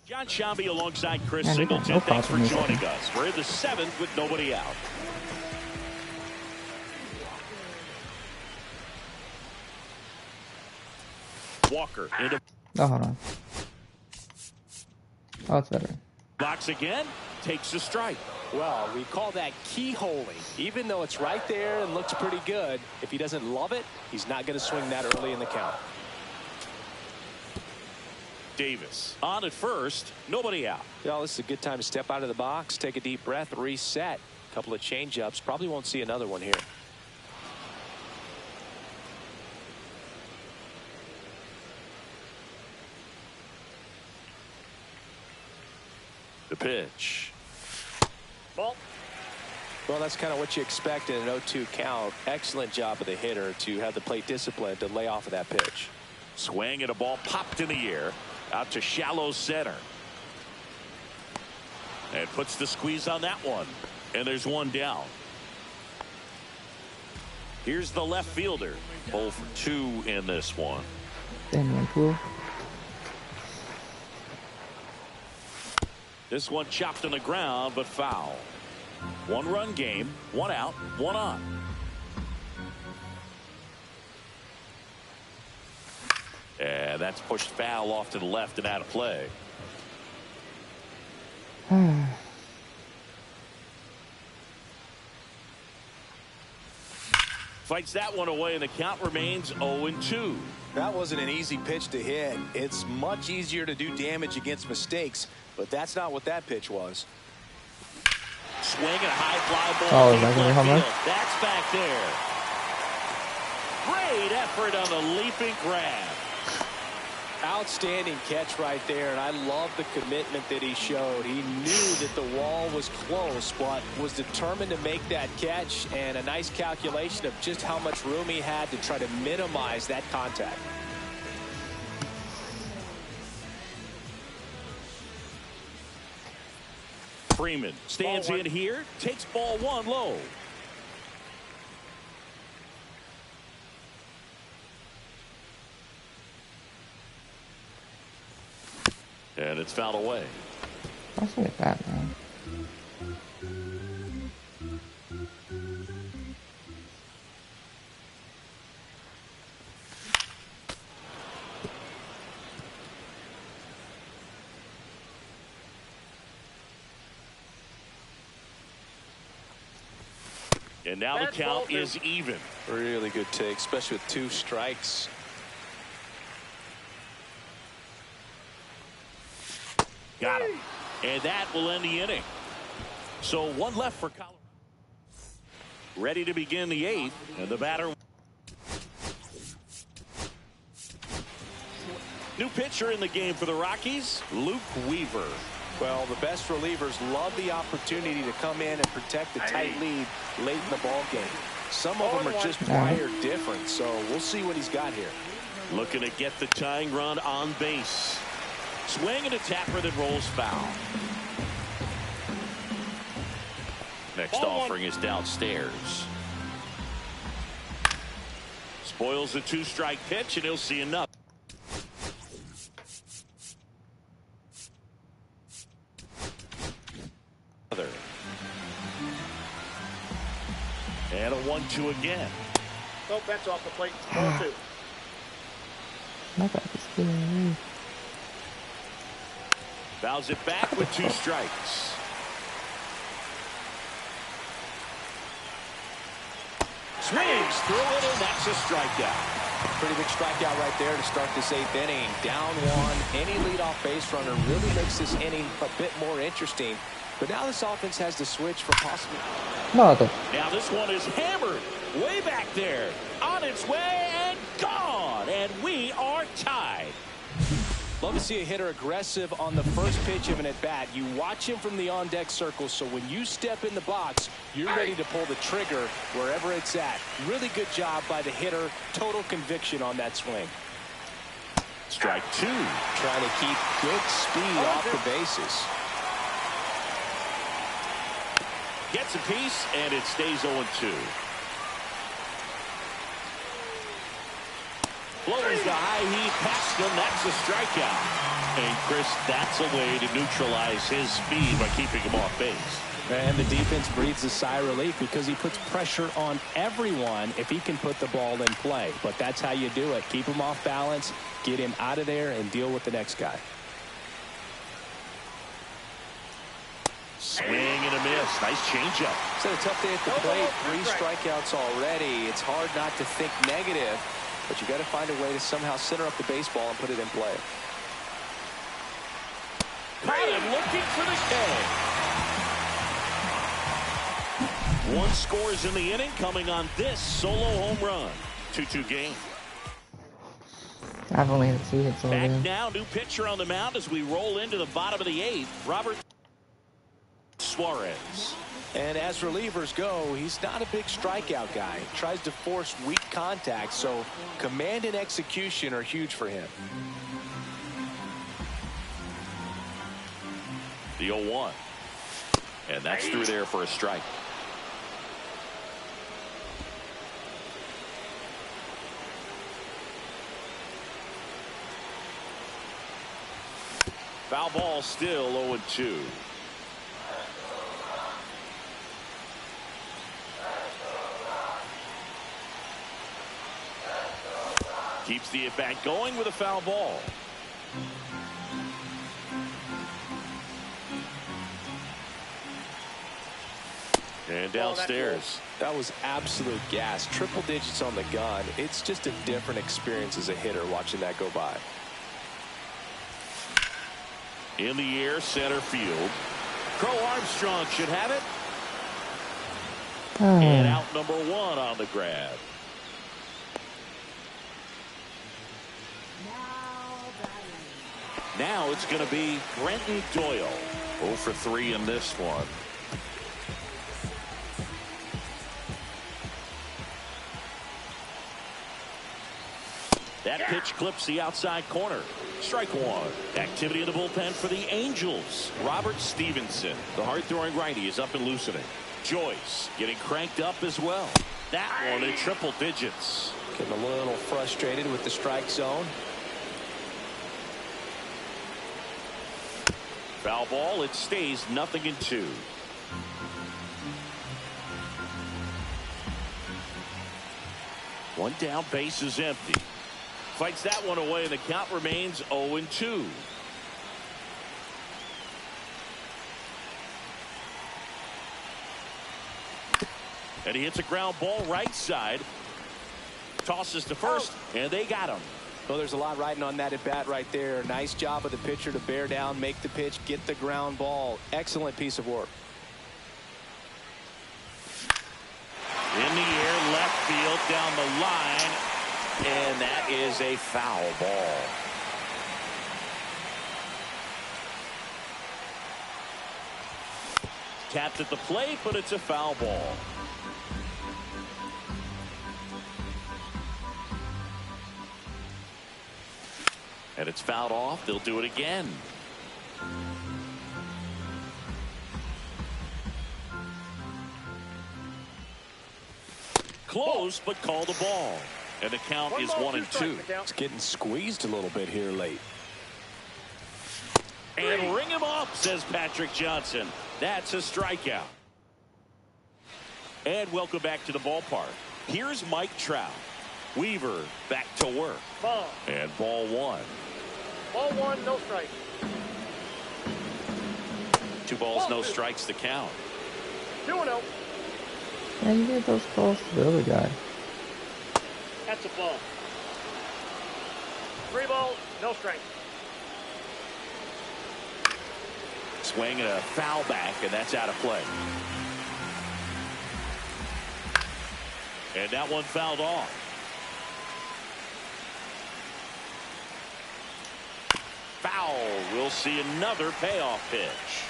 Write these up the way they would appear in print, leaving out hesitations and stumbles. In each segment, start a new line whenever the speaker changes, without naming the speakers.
John Shambi alongside Chris Singleton. Thanks for joining us. We're in the 7th with nobody out. Walker into
Oh, hold on. Oh, it's better.
box again. Takes a strike.
Well, we call that keyholing. Even though it's right there and looks pretty good, if he doesn't love it, he's not going to swing that early in the count.
Davis on at first, nobody out.
Well, this is a good time to step out of the box, take a deep breath, reset. A couple of change-ups. Probably won't see another one here.
The pitch.
Ball. Well, that's kind of what you expect in an 0-2 count. Excellent job of the hitter to have the plate discipline to lay off of that pitch.
Swing and a ball popped in the air. Out to shallow center. And puts the squeeze on that one. And there's one down. Here's the left fielder. 0 for 2 in this one. This one chopped on the ground, but foul. 1-run game, 1 out, 1 on. And that's pushed foul off to the left and out of play. Fights that one away, and the count remains 0-2.
That wasn't an easy pitch to hit. It's much easier to do damage against mistakes, but that's not what that pitch was.
Swing and a high fly ball.
Oh, is that going to be home run?
That's back there. Great effort on the leaping grab.
Outstanding catch right there, and I love the commitment that he showed. He knew that the wall was close, but was determined to make that catch, and a nice calculation of just how much room he had to try to minimize that contact.
Freeman stands in here, takes ball 1 low. And it's fouled away.
That's like that, man.
And now the count is even.
Really good take, especially with 2 strikes.
Got him. And that will end the inning. So 1 left for Colorado. Ready to begin the 8th. And the batter. New pitcher in the game for the Rockies, Luke Weaver.
Well, the best relievers love the opportunity to come in and protect a tight lead late in the ball game. Some of them are just wired different, so we'll see what he's got here.
Looking to get the tying run on base. Swing and a tapper that rolls foul. Next offering is downstairs. Spoils the 2-strike pitch, and he'll see another. And a 1-2 again.
No bets off the plate. 4-2.
My God, it's good.
Fouls it back with 2 strikes. Swings through it, and that's a strikeout.
Pretty big strikeout right there to start this 8th inning. Down 1. Any leadoff base runner really makes this inning a bit more interesting. But now this offense has to switch for possible.
No,
now this one is hammered way back there. On its way and gone. And we are tied.
Love to see a hitter aggressive on the first pitch of an at-bat. You watch him from the on-deck circle, so when you step in the box, you're ready to pull the trigger wherever it's at. Really good job by the hitter. Total conviction on that swing.
Strike 2.
Trying to keep good speed off the bases.
Gets a piece, and it stays 0-2. Blows the high heat past him. That's a strikeout. And, Chris, that's a way to neutralize his speed by keeping him off base.
And the defense breathes a sigh of relief because he puts pressure on everyone if he can put the ball in play. But that's how you do it. Keep him off balance, get him out of there, and deal with the next guy.
Swing and a miss. Nice changeup.
It's a tough day at the plate. 3 strikeouts already. It's hard not to think negative, but you got to find a way to somehow center up the baseball and put it in play.
Caught him looking for the K. 1 scores in the inning, coming on this solo home run. 2-2 game.
I've only had 2 hits all
Back
game.
now, new pitcher on the mound as we roll into the bottom of the 8th. Robert Suarez.
And as relievers go, he's not a big strikeout guy. He tries to force weak contact, so command and execution are huge for him.
The 0-1. And that's through there for a strike. Foul ball, still 0-2. Keeps the at-bat going with a foul ball. And downstairs.
That was absolute gas. Triple digits on the gun. It's just a different experience as a hitter watching that go by.
In the air, center field. Crow Armstrong should have it. And out number 1 on the grab. Now it's going to be Brenton Doyle. 0 for 3 in this one. That pitch clips the outside corner. Strike 1. Activity in the bullpen for the Angels. Robert Stevenson, the hard-throwing righty, is up and loosening. Joyce getting cranked up as well. That one in triple digits.
Getting a little frustrated with the strike zone.
Foul ball. It stays 0-2. One down, base is empty. Fights that one away, and the count remains 0-2. And he hits a ground ball right side. Tosses to first, and they got him.
Well, there's a lot riding on that at bat right there. Nice job of the pitcher to bear down, make the pitch, get the ground ball. Excellent piece of work.
In the air, left field, down the line, and that is a foul ball. Tapped at the plate, but it's a foul ball. And it's fouled off. They'll do it again. Close, but call the ball. And the count is 1-2.
It's getting squeezed a little bit here late.
And ring him up, says Patrick Johnson. That's a strikeout. And welcome back to the ballpark. Here's Mike Trout. Weaver back to work.
Ball.
And ball 1.
Ball 1, no strike.
2 balls, no strikes to count.
2-0.
Yeah, you gave those calls to the other guy.
That's a ball. 3 balls, no strike.
Swing and a foul back, and that's out of play. And that one fouled off. Foul. We'll see another payoff pitch.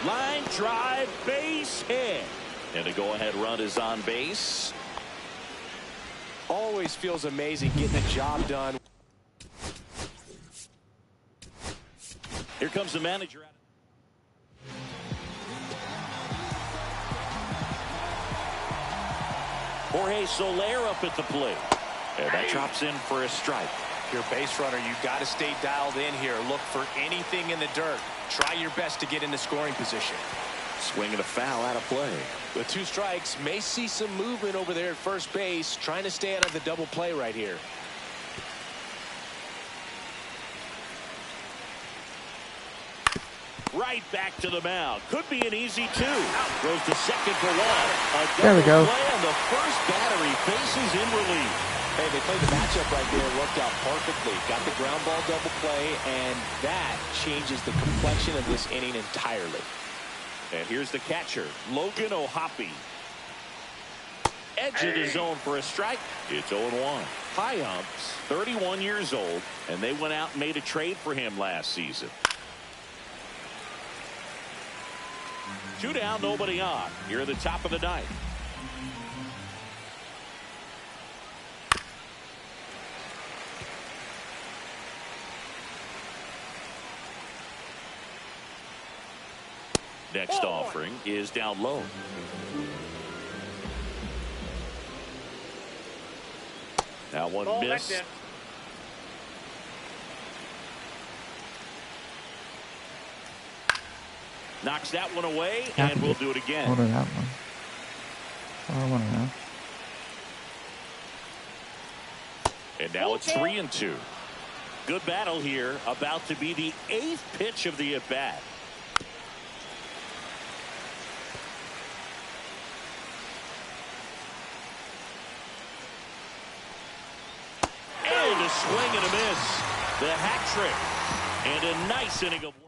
Line drive, base hit. And the go-ahead run is on base.
Always feels amazing getting the job done.
Here comes the manager. Jorge Soler up at the plate. And that drops in for a strike.
Your base runner, you got to stay dialed in here. Look for anything in the dirt. Try your best to get into scoring position.
Swing and a foul out of play.
With 2 strikes, may see some movement over there at first base, trying to stay out of the double play right here.
Right back to the mound. Could be an easy 2. Goes to second for 1. A
There we go.
double play, and the first battery faces in relief.
Hey, they played the matchup right there. Worked out perfectly. Got the ground ball double play, and that changes the complexion of this inning entirely.
And here's the catcher, Logan O'Hoppe. Edge of the zone for a strike. It's 0-1. High umps, 31 years old, and they went out and made a trade for him last season. 2 down, nobody on. Here at the top of the 9th. Next offering is down low. That one missed. Knocks that one away, and we'll do it again.
Hold on that one. Oh, I want to know.
And now it's 3-2. Good battle here. About to be the 8th pitch of the at-bat. And a swing and a miss. The hat trick. And a nice inning of work.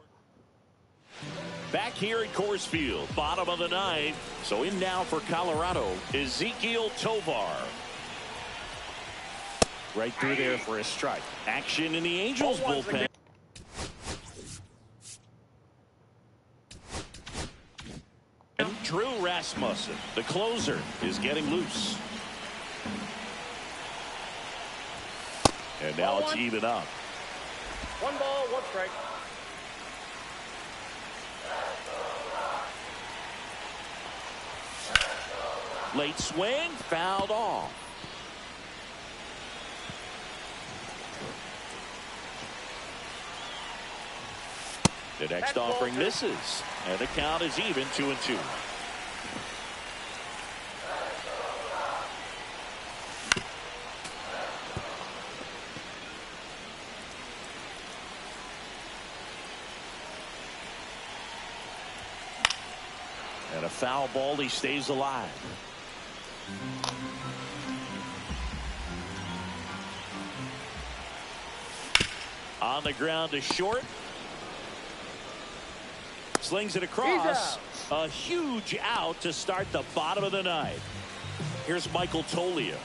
Back here at Coors Field, bottom of the 9th. So in now for Colorado, Ezequiel Tovar.
Right through there for a strike.
Action in the Angels bullpen. Drew Rasmussen, the closer, is getting loose. And now it's even up.
1 ball, 1 strike.
Late swing, fouled off. The next offering misses, and the count is even 2-2. And a foul ball, he stays alive. On the ground to short. Slings it across. A huge out to start the bottom of the 9th. Here's Michael Toglia.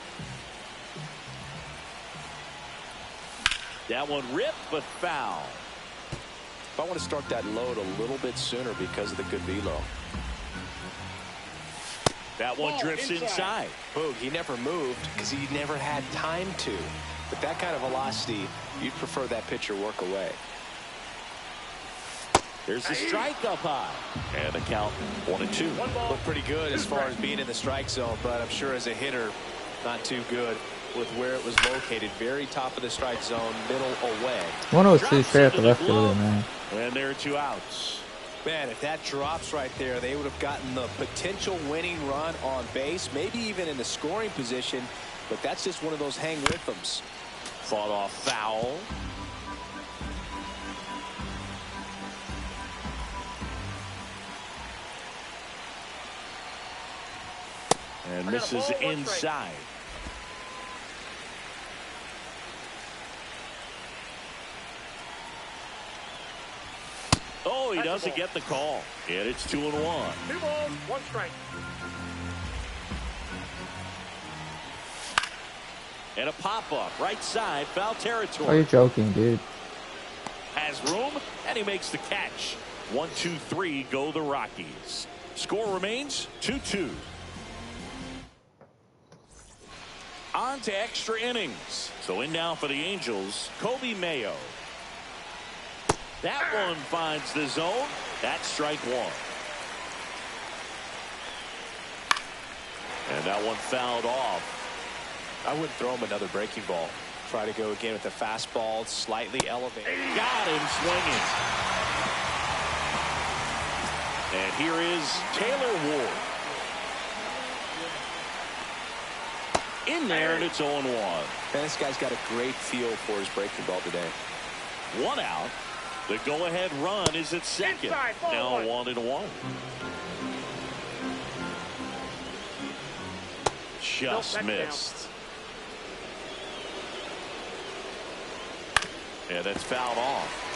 That one ripped, but foul.
I want to start that load a little bit sooner because of the good velo.
That one drifts inside.
Boog, he never moved because he never had time to. But that kind of velocity, you'd prefer that pitcher work away.
There's the strike up high. And the count 1-2.
Looked pretty good as far as being in the strike zone, but I'm sure as a hitter, not too good with where it was located. Very top of the strike zone, middle away.
102 straight at the left fielder, man.
And there are 2 outs.
Man, if that drops right there, they would have gotten the potential winning run on base, maybe even in the scoring position, but that's just one of those hang with thems.
Fought off foul. And misses inside. Oh, he doesn't get the call. And it's 2-1.
2 balls, 1 strike.
And a pop-up, right side, foul territory.
Are you joking, dude?
Has room, and he makes the catch. 1-2-3, go the Rockies. Score remains 2-2. On to extra innings. So in now for the Angels, Kobe Mayo. That one finds the zone. That's strike one. And that one fouled off.
I wouldn't throw him another breaking ball. Try to go again with the fastball, slightly elevated.
Got him swinging. And here is Taylor Ward. In there, and it's 0-1.
Man, this guy's got a great feel for his breaking ball today.
One out. The go-ahead run is at second.
Inside, ball
now
one.
1-1. Just
Nope,
missed. Yeah, that's fouled off.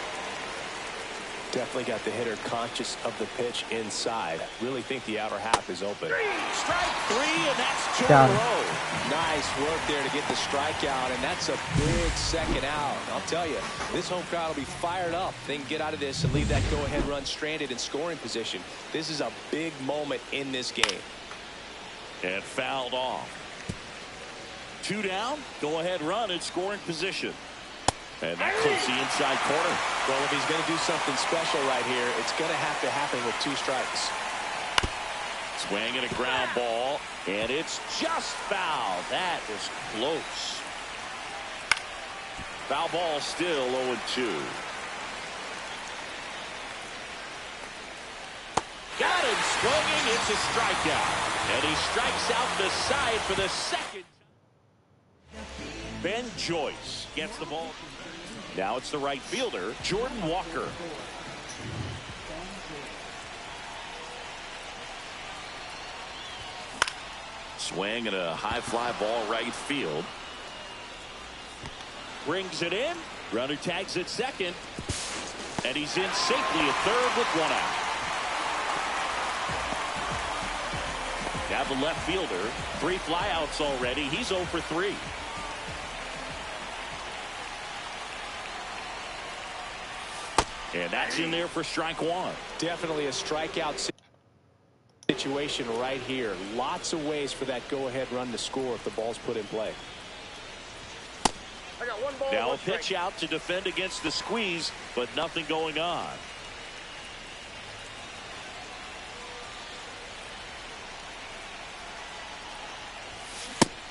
Definitely got the hitter conscious of the pitch inside. Really think the outer half is open.
Strike three, and that's two in
Got
a
him.
row.
Nice work there to get the strikeout, and that's a big second out. I'll tell you, this home crowd will be fired up. They can get out of this and leave that go-ahead run stranded in scoring position. This is a big moment in this game.
And fouled off. Two down, go-ahead run in scoring position. And that clips the inside corner.
Well, if he's going to do something special right here, it's going to have to happen with two strikes.
Swing and a ground ball, and it's just foul. That was close. Foul ball still 0-2. Got him swinging. It's a strikeout. And he strikes out the side for the second. Ben Joyce gets the ball. Now it's the right fielder, Jordan Walker. Swing and a high fly ball right field. Brings it in. Runner tags at second. And he's in safely at third with one out. Now the left fielder. 3 flyouts already. He's 0 for 3. And that's in there for strike one.
Definitely a strikeout situation right here. Lots of ways for that go-ahead run to score if the ball's put in play.
I got one ball,
Now
one
a pitch
strike.
out to defend against the squeeze, but nothing going on.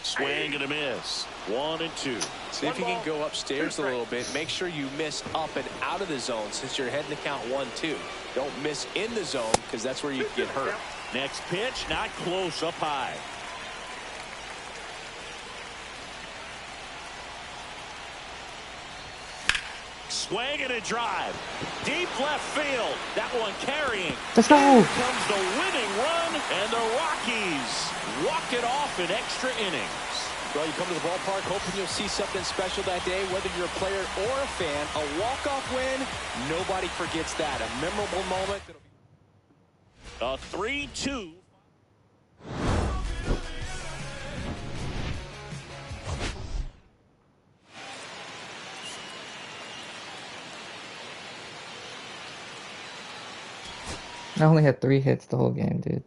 Swing and a miss. 1-2.
See if you can go upstairs a little bit. Make sure you miss up and out of the zone since you're heading to count 1-2. Don't miss in the zone because that's where you get hurt.
Next pitch, not close, up high. Swing and a drive. Deep left field. That one carrying.
Let's go.
Here comes the winning run, and the Rockies walk it off in extra innings.
Well, you come to the ballpark hoping you'll see something special that day, whether you're a player or a fan. A walk-off win, nobody forgets that. A memorable moment.
A 3-2.
I only had 3 hits the whole game, dude.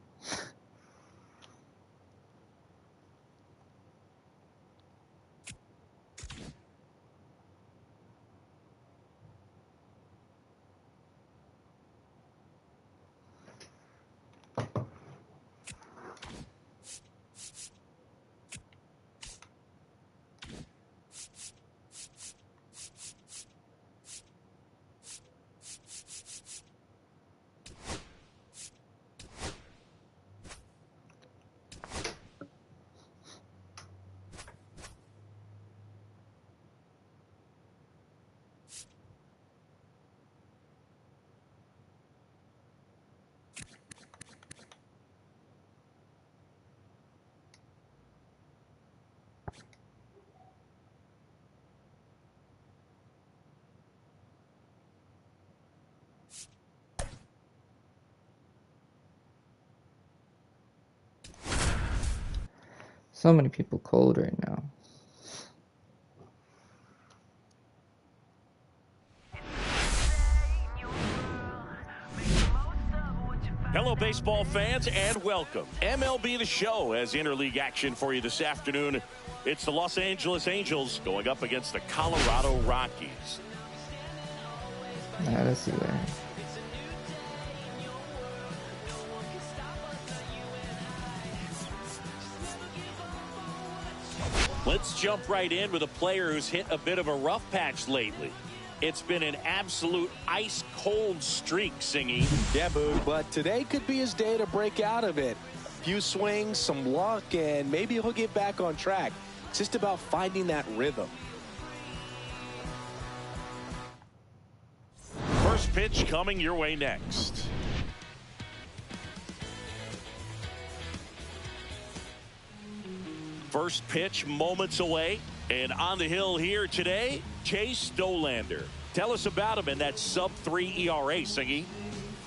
So many people cold right now.
Hello, baseball fans, and welcome. MLB the Show has interleague action for you this afternoon. It's the Los Angeles Angels going up against the Colorado Rockies.
Nah, let's see where.
Let's jump right in with a player who's hit a bit of a rough patch lately. It's been an absolute ice-cold streak, Singy.
Yeah, Boog, but today could be his day to break out of it. A few swings, some luck, and maybe he'll get back on track. It's just about finding that rhythm.
First pitch coming your way next. First pitch moments away, and on the hill here today, Chase Dollander. Tell us about him in that sub-3 ERA, Singy.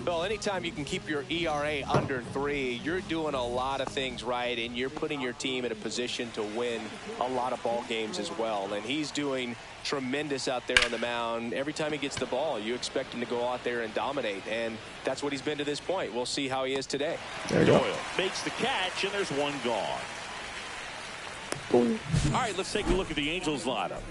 Well, anytime you can keep your ERA under 3, you're doing a lot of things right, and you're putting your team in a position to win a lot of ball games as well. And he's doing tremendous out there on the mound. Every time he gets the ball, you expect him to go out there and dominate, and that's what he's been to this point. We'll see how he is today.
Doyle makes the catch, and there's one gone. All right, let's take a look at the Angels lineup.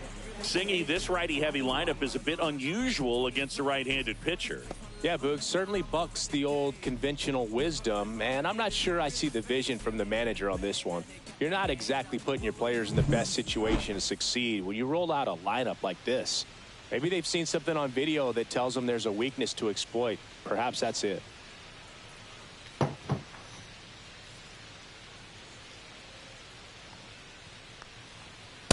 Singy, this righty-heavy lineup is a bit unusual against a right-handed pitcher.
Yeah, Boog, certainly bucks the old conventional wisdom, and I'm not sure I see the vision from the manager on this one. You're not exactly putting your players in the best situation to succeed when you roll out a lineup like this. Maybe they've seen something on video that tells them there's a weakness to exploit. Perhaps that's it.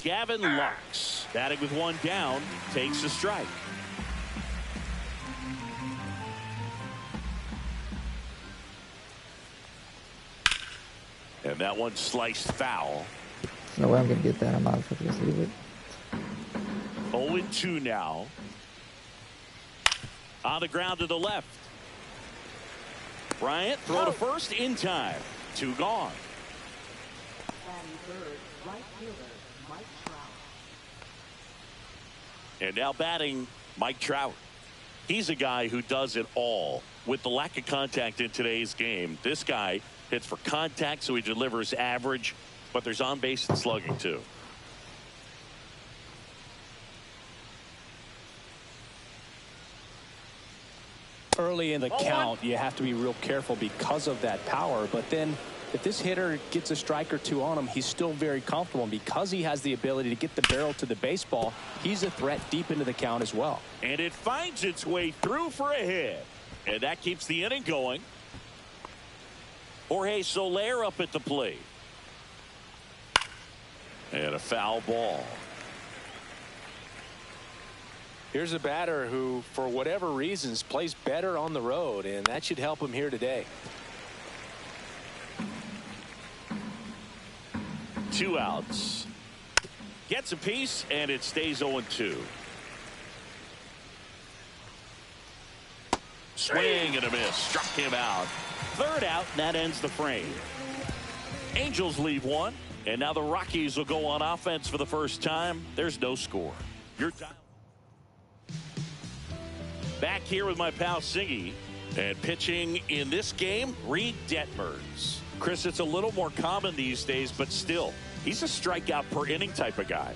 Gavin Lux, batting with one down, takes a strike. And that one sliced foul.
There's no way I'm going to get that. I'm out if I just leave it.
0-2 now. On the ground to the left. Bryant, throw to first in time. 2 gone. And now batting Mike Trout. He's a guy who does it all. With the lack of contact in today's game, this guy hits for contact, so he delivers average, but there's on base and slugging too.
Early in the count, you have to be real careful because of that power, but then if this hitter gets a strike or two on him, he's still very comfortable. And because he has the ability to get the barrel to the baseball, he's a threat deep into the count as well.
And it finds its way through for a hit. And that keeps the inning going. Jorge Soler up at the plate. And a foul ball.
Here's a batter who, for whatever reasons, plays better on the road, and that should help him here today.
2 outs. Gets a piece, and it stays 0-2. Swing and a miss. Struck him out. 3rd out, and that ends the frame. Angels leave one, and now the Rockies will go on offense for the first time. There's no score. You're back here with my pal Singy, and pitching in this game, Reed Detmers. Chris, it's a little more common these days, but still, he's a strikeout per inning type of guy.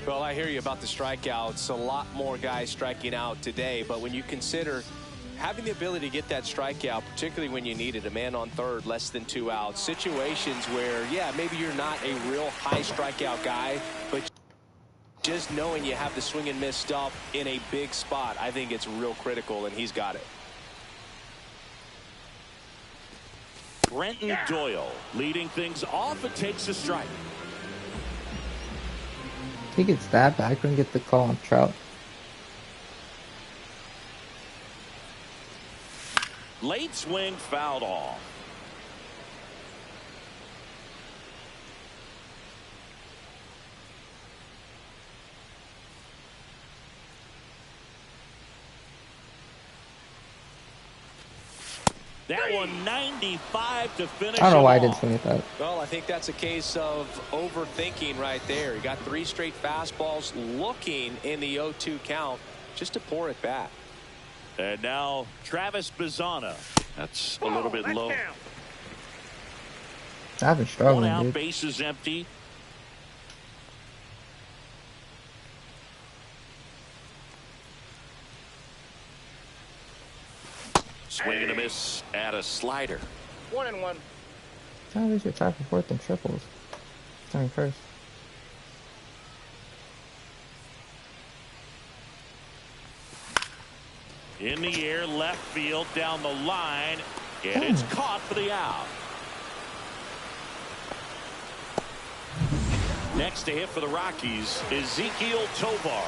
Well, I hear you about the strikeouts. A lot more guys striking out today, but when you consider having the ability to get that strikeout, particularly when you need it, a man on third, less than 2 outs, situations where, yeah, maybe you're not a real high strikeout guy, but just knowing you have the swing and miss stuff in a big spot, I think it's real critical, and he's got it.
Brenton Doyle leading things off. It takes a strike.
He gets that, but I couldn't get the call on Trout.
Late swing fouled off. That one 95 to finish.
I don't know why I
off.
didn't swing at that.
Well, I think that's a case of overthinking right there. He got 3 straight fastballs looking in the 0-2 count just to pour it back.
And now Travis Bazzana. That's a little bit low.
I've been struggling,
1 out,
dude.
bases empty. Swing and a miss at a slider.
1-1.
At least you're tied for fourth and triples. Starting first.
In the air, left field, down the line, and it's caught for the out. Next to hit for the Rockies, Ezequiel Tovar.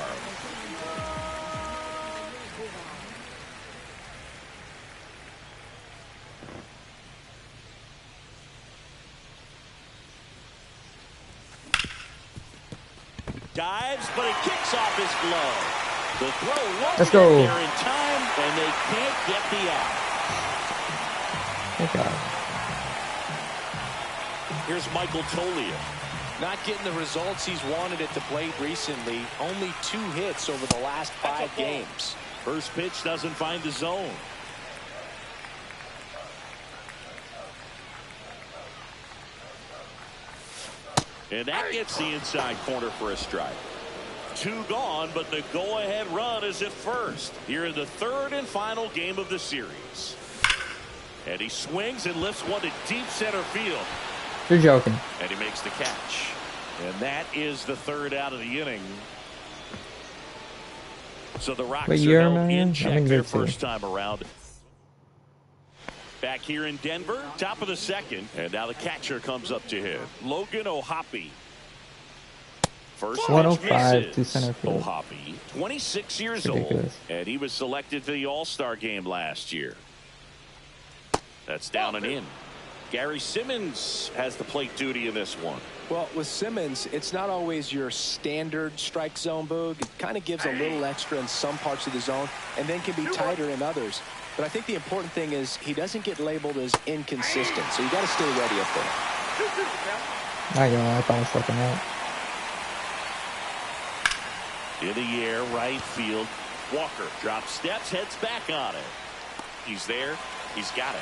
Dives, but it kicks off his glove. The throw won't
Let's
get
go.
there in time, and they can't get the out.
Good job.
Here's Michael Toglia.
Not getting the results he's wanted at the plate recently. Only 2 hits over the last 5 games.
First pitch doesn't find the zone. And that gets the inside corner for a strike. 2 gone, but the go-ahead run is at first. Here in the 3rd and final game of the series. And he swings and lifts one to deep center field.
You're joking.
And he makes the catch. And that is the 3rd out of the inning. So the Rockies are held in check their first time around. Back here in Denver, top of the 2nd. And now the catcher comes up to hit. Logan O'Hoppe. First
105 to center field.
O'Hoppe, 26 years
Ridiculous.
old. And he was selected for the All-Star game last year. That's down and in. Gary Simmons has the plate duty in this one.
Well, with Simmons, it's not always your standard strike zone, Boog. It kind of gives a little extra in some parts of the zone and then can be tighter in others. But I think the important thing is he doesn't get labeled as inconsistent, so you got to stay ready up there.
2-2 count.
I thought I was fucking out.
In the air, right field. Walker drops steps, heads back on it. He's there. He's got it.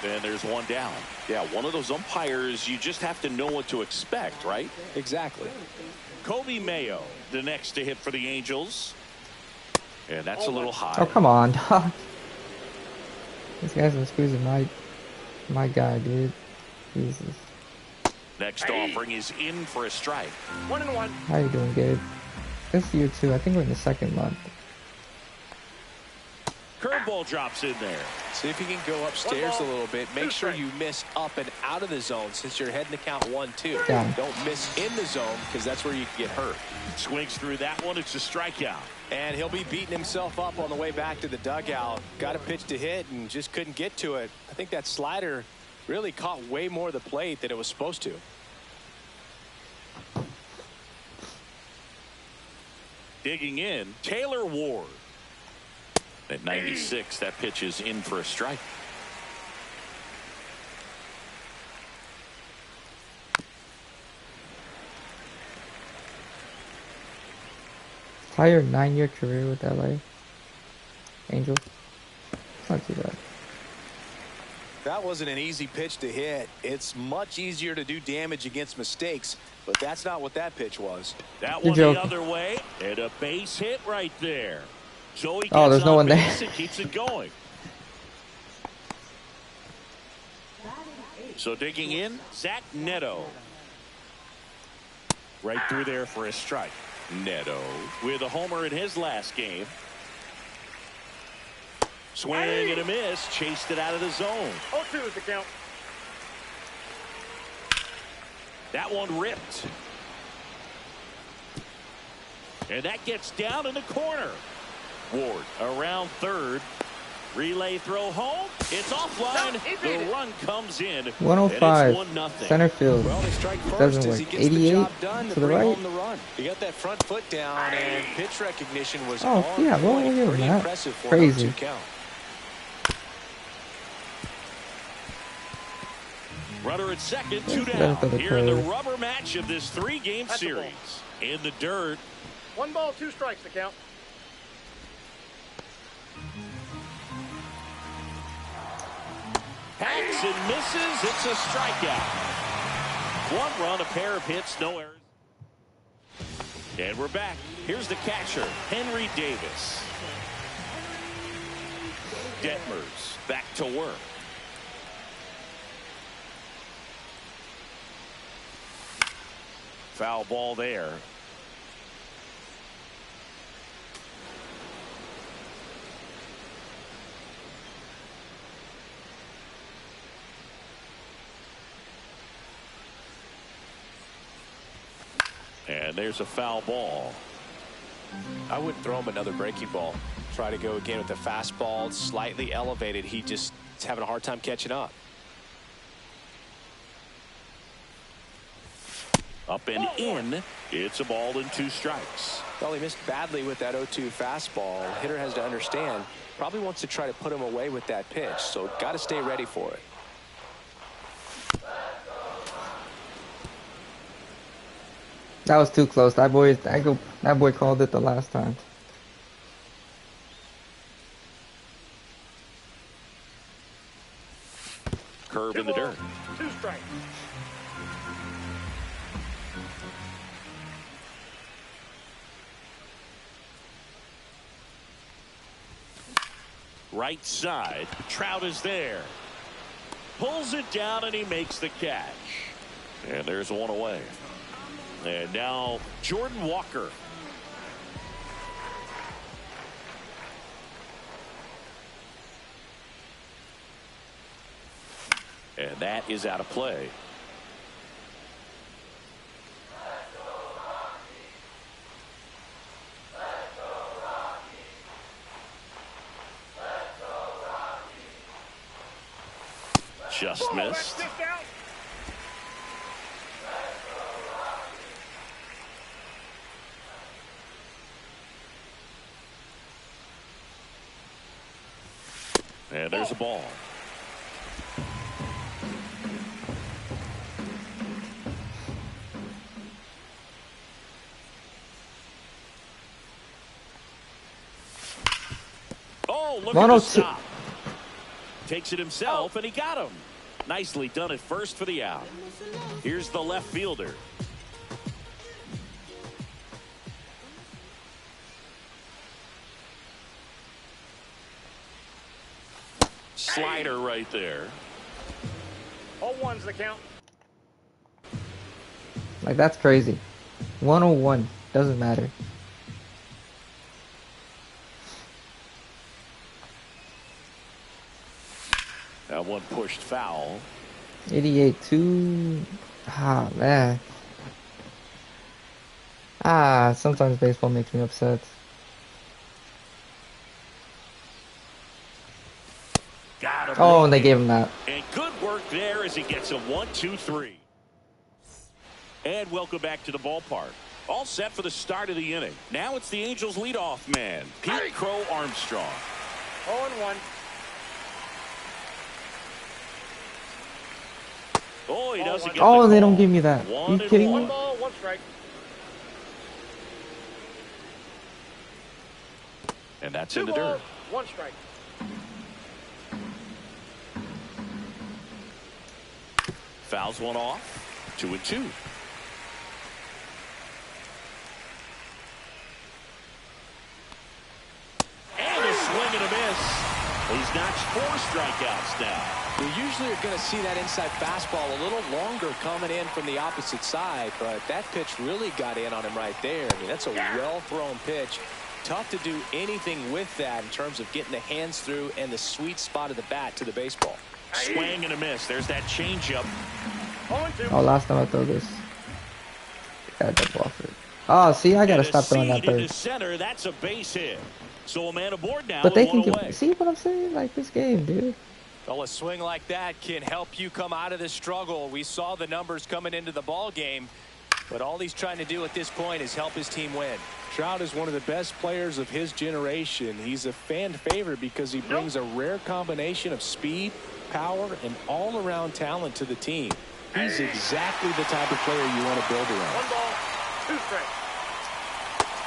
And there's one down. Yeah, one of those umpires, you just have to know what to expect, right?
Exactly.
Kobe Mayo, the next to hit for the Angels. And that's a little high.
Oh, come on, dog. This guy's been squeezing my guy, dude. Jesus.
Next offering is in for a strike.
1-1.
How you doing, Gabe? This year, too. I think we're in the 2nd month.
Curveball drops in there.
See if you can go upstairs a little bit. Make sure you miss up and out of the zone since you're heading to count 1-2.
Yeah.
Don't miss in the zone because that's where you can get hurt.
Swings through that one. It's a strikeout.
And he'll be beating himself up on the way back to the dugout. Got a pitch to hit and just couldn't get to it. I think that slider really caught way more of the plate than it was supposed to.
Digging in, Taylor Ward. At 96, that pitch is in for a strike.
Entire 9-year career with LA Angels. It's not too bad.
That wasn't an easy pitch to hit. It's much easier to do damage against mistakes, but that's not what that pitch was.
That one the other way, and a base hit right there. So he gets
there's no one there.
and keeps it going. So digging in, Zach Neto. Right through there for a strike. Neto with a homer in his last game. Swing and a miss. Chased it out of the zone.
0-2 is the count.
That one ripped. And that gets down in the corner. Ward around 3rd. Relay throw home. It's offline. The run comes in.
105.
And it's 1-0.
Center field.
Well, they strike first
Doesn't
as he
work.
gets the
88
job done
to
to
the
bring
right.
home the run. He got that front foot down, and pitch recognition was
Oh,
on
yeah, well,
point.
look at
Pretty
that.
impressive for
Crazy.
an 0-2 count.
Runner at second, 2
That's
down.
better for the
Here in the
curve.
rubber match of this 3-game
That's a ball.
series. In the dirt.
1 ball, 2 strikes the count.
Hacks and misses. It's a strikeout. 1 run, a pair of hits, no errors. And we're back. Here's the catcher, Henry Davis. Detmers back to work. Foul ball there. And there's a foul ball.
I wouldn't throw him another breaking ball. Try to go again with the fastball, slightly elevated. He just is having a hard time catching up.
Up and in. It's a ball and 2 strikes.
Well, he missed badly with that 0-2 fastball. The hitter has to understand, probably wants to try to put him away with that pitch, so got to stay ready for it.
That was too close. That boy called it the last time.
Curve in the dirt.
2 strikes.
Right side. Trout is there. Pulls it down and he makes the catch. And there's one away. And now Jordan Walker. And that is out of play. Just missed. And there's a ball. Oh, look at the stop. Takes it himself, and he got him. Nicely done at first for the out. Here's the left fielder. Slider right there.
0-1's the count.
Like, that's crazy. 101. Doesn't matter.
That one pushed foul.
88-2. Ah, man. Sometimes baseball makes me upset.
Got him.
Oh, and they gave him that.
And good work there as he gets a 1-2-3. And welcome back to the ballpark. All set for the start of the inning. Now it's the Angels leadoff man, Pete Crow Armstrong.
0-1.
Oh, he doesn't get
Oh,
the
they
call.
don't give me that. Are you kidding me?
1 ball, 1 strike.
And that's
2
in the
balls,
dirt.
1 strike.
Fouls one off. 2-2. And a swing and a miss. He's notched 4 strikeouts now.
You usually are going to see that inside fastball a little longer coming in from the opposite side, but that pitch really got in on him right there. I mean, that's a well-thrown pitch. Tough to do anything with that in terms of getting the hands through and the sweet spot of the bat to the baseball.
Swing and a miss. There's that changeup.
0-2.
Oh, last time I threw this. Got that ball for it. Oh, see, I gotta stop throwing that
Into
third.
center. That's a base hit. So a man aboard now.
But they
with
can
one
give.
away.
See what I'm saying? Like, this game, dude.
Well, a swing like that can help you come out of the struggle. We saw the numbers coming into the ball game, but all he's trying to do at this point is help his team win. Trout is one of the best players of his generation. He's a fan favorite because he brings a rare combination of speed, power, and all-around talent to the team. He's exactly the type of player you want to build around.
1 ball, 2 strikes.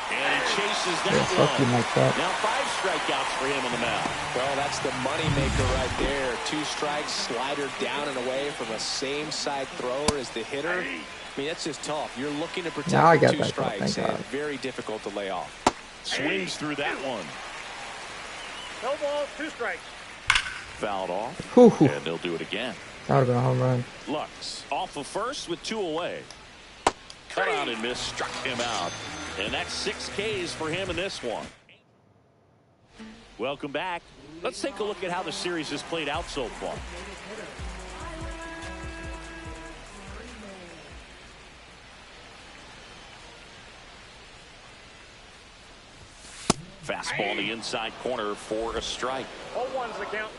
And he chases that
Yeah, fuck you
one.
like that.
Now 5 strikeouts for him on the mound.
Well, that's the moneymaker right there. 2 strikes, slider down and away from a same-side thrower as the hitter. I mean, that's just tough. You're looking to protect
Now I got
2
that call,
strikes,
thank
and
God.
very difficult to lay off.
Swings through that one.
No balls, 2 strikes.
Fouled off.
Whew.
And they'll do it again.
That would have been a home run.
Lux off of first with 2 away. Cut out and miss, struck him out. And that's 6 Ks for him in this one. Welcome back. Let's take a look at how the series has played out so far. Fastball in the inside corner for a strike.
0-1's the count.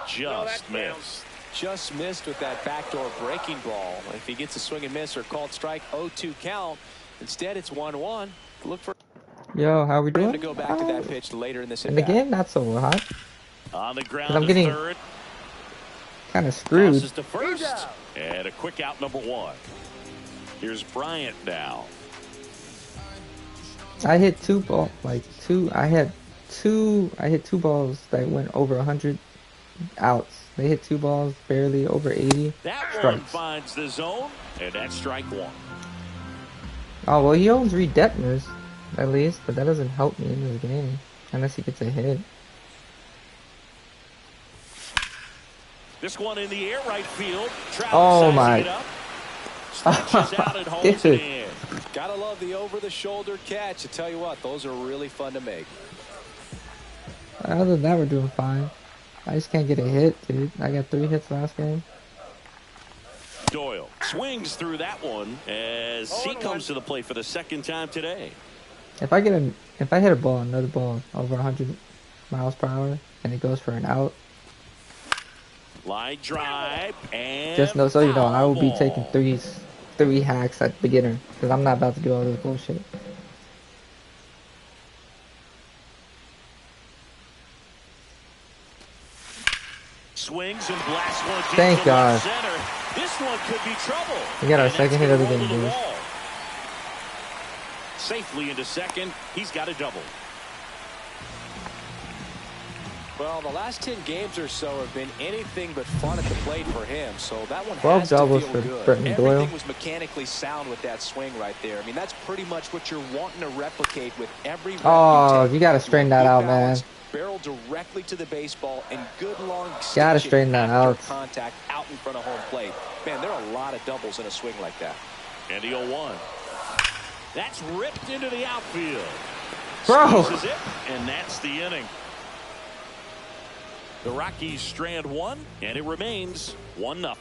Just missed.
Just missed with that backdoor breaking ball. If he gets a swing and miss or called strike, 0-2 count. Instead, it's 1-1. Look for
Yo, how we
him
doing?
to go back to that pitch later in this
In the
at-bat.
game, not so hot.
On the ground,
I'm getting
third.
kind of screwed.
Tosses to first. And a quick out, number 1. Here's Bryant now.
I hit 2 balls, I hit 2 balls that went over 100 outs. They hit 2 balls barely over 80
That
strikes.
one finds the zone, and that's strike 1.
Oh, well, he owns Reed Detmers, at least, but that doesn't help me in this game, unless he gets a hit.
This one in the air right field. Trout
Oh,
sizing
my.
it up. Stretches out and holds
Dude.
it in.
Gotta love the over-the-shoulder catch. I tell you what, those are really fun to make.
Other than that, we're doing fine. I just can't get a hit, dude. I got 3 hits last game.
Doyle swings through that one as he comes to the plate for the 2nd time today.
If I hit a ball, another ball over 100 miles per hour, and it goes for an out,
Line drive and
just know, so you know, I will be
foul
taking
ball.
3 hacks at beginner, because I'm not about to do all this bullshit.
Swings and blasts one deep
Thank
to
God.
left center. This one could be trouble.
We got our
And
second
that's
hit of the
gonna
game,
roll to
boys.
wall. Safely into second. He's got a double.
Well, the last 10 games or so have been anything but fun at the plate for him, so that one
12
has to
doubles
feel
for
good.
Britton Doyle.
Everything was mechanically sound with that swing right there. I mean, that's pretty much what you're wanting to replicate with every rep
Oh,
take.
you gotta straighten that
Good
out, man.
balance, barrel directly to the baseball, and good long
Gotta
stitching
straighten that
after
out.
contact out in front of home plate. Man, there are a lot of doubles in a swing like that.
And the 0-1. That's ripped into the outfield.
Bro.
Squeezes it, and that's the inning. The Rockies strand 1, and it remains 1-0.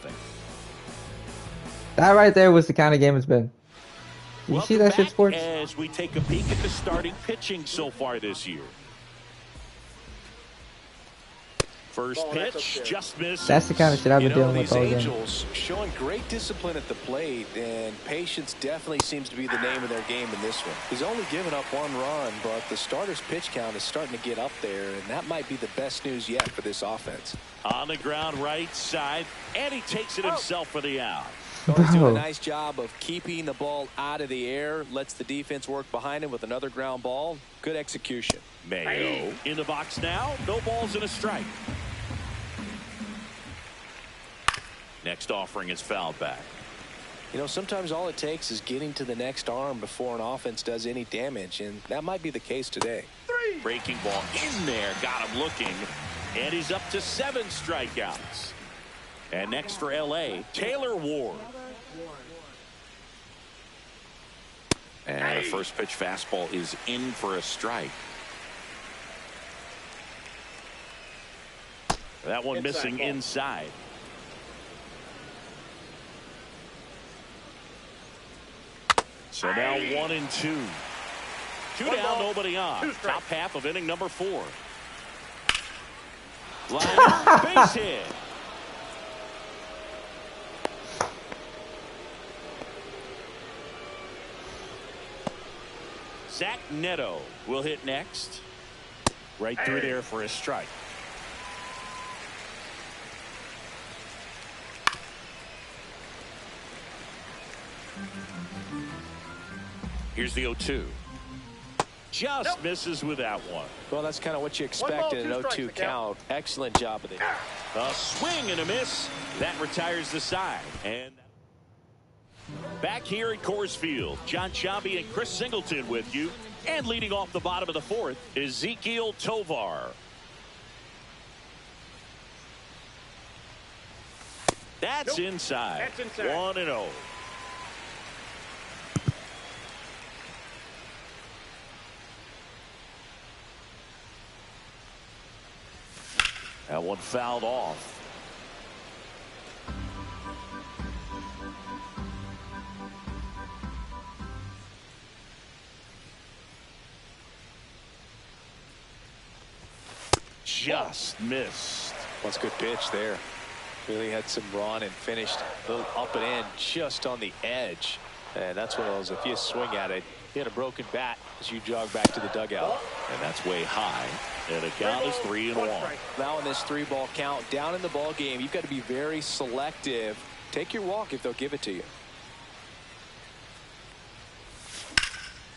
That right there was the kind of game it's been. Did you see that shit, Sports?
As we take a peek at the starting pitching so far this year. First pitch, just missed.
That's the kind of shit I've been
You know,
dealing with
these
all game.
Angels showing great discipline at the plate, and patience definitely seems to be the name of their game in this one. He's only given up 1 run, but the starter's pitch count is starting to get up there, and that might be the best news yet for this offense.
On the ground right side, and he takes it himself for the out.
He's doing
Bro.
a nice job of keeping the ball out of the air, lets the defense work behind him with another ground ball. Good execution.
Mayo in the box now. No balls and a strike. Next offering is fouled back.
You know, sometimes all it takes is getting to the next arm before an offense does any damage, and that might be the case today.
Breaking ball in there, got him looking, and he's up to 7 strikeouts. And next for LA, Taylor Ward. And the first pitch fastball is in for a strike. That one missing inside. So now 1-2. 2 down, nobody on. Top half of inning number 4. Liner, base hit. Zach Neto will hit next. Right through there for a strike. Here's the 0-2. Just misses with that one.
Well, that's kind of what you expect in an 0-2 count. Excellent job of the
A swing and a miss. That retires the side. And Back here at Coors Field, John Sciambi and Chris Singleton with you. And leading off the bottom of the fourth, Ezequiel Tovar. That's inside.
That's inside.
1-0. That one fouled off. Just missed.
That's a good pitch there. Really had some run and finished a little up and in just on the edge. And that's one of those, if you swing at it, you had a broken bat as you jog back to the dugout.
And that's way high. And the count is 3-1.
Now in this 3-ball count, down in the ball game, you've got to be very selective. Take your walk if they'll give it to you.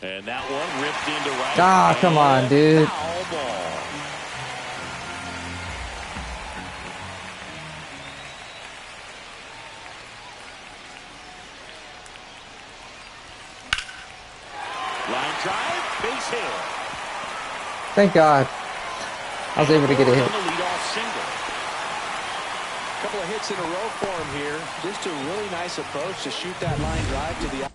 And that one ripped into right.
Ah, come on, dude.
Foul ball. Line drive, base hit.
Thank God. I was able to get a hit.
On the leadoff single.
A couple of hits in a row for him here. Just a really nice approach to shoot that line drive to the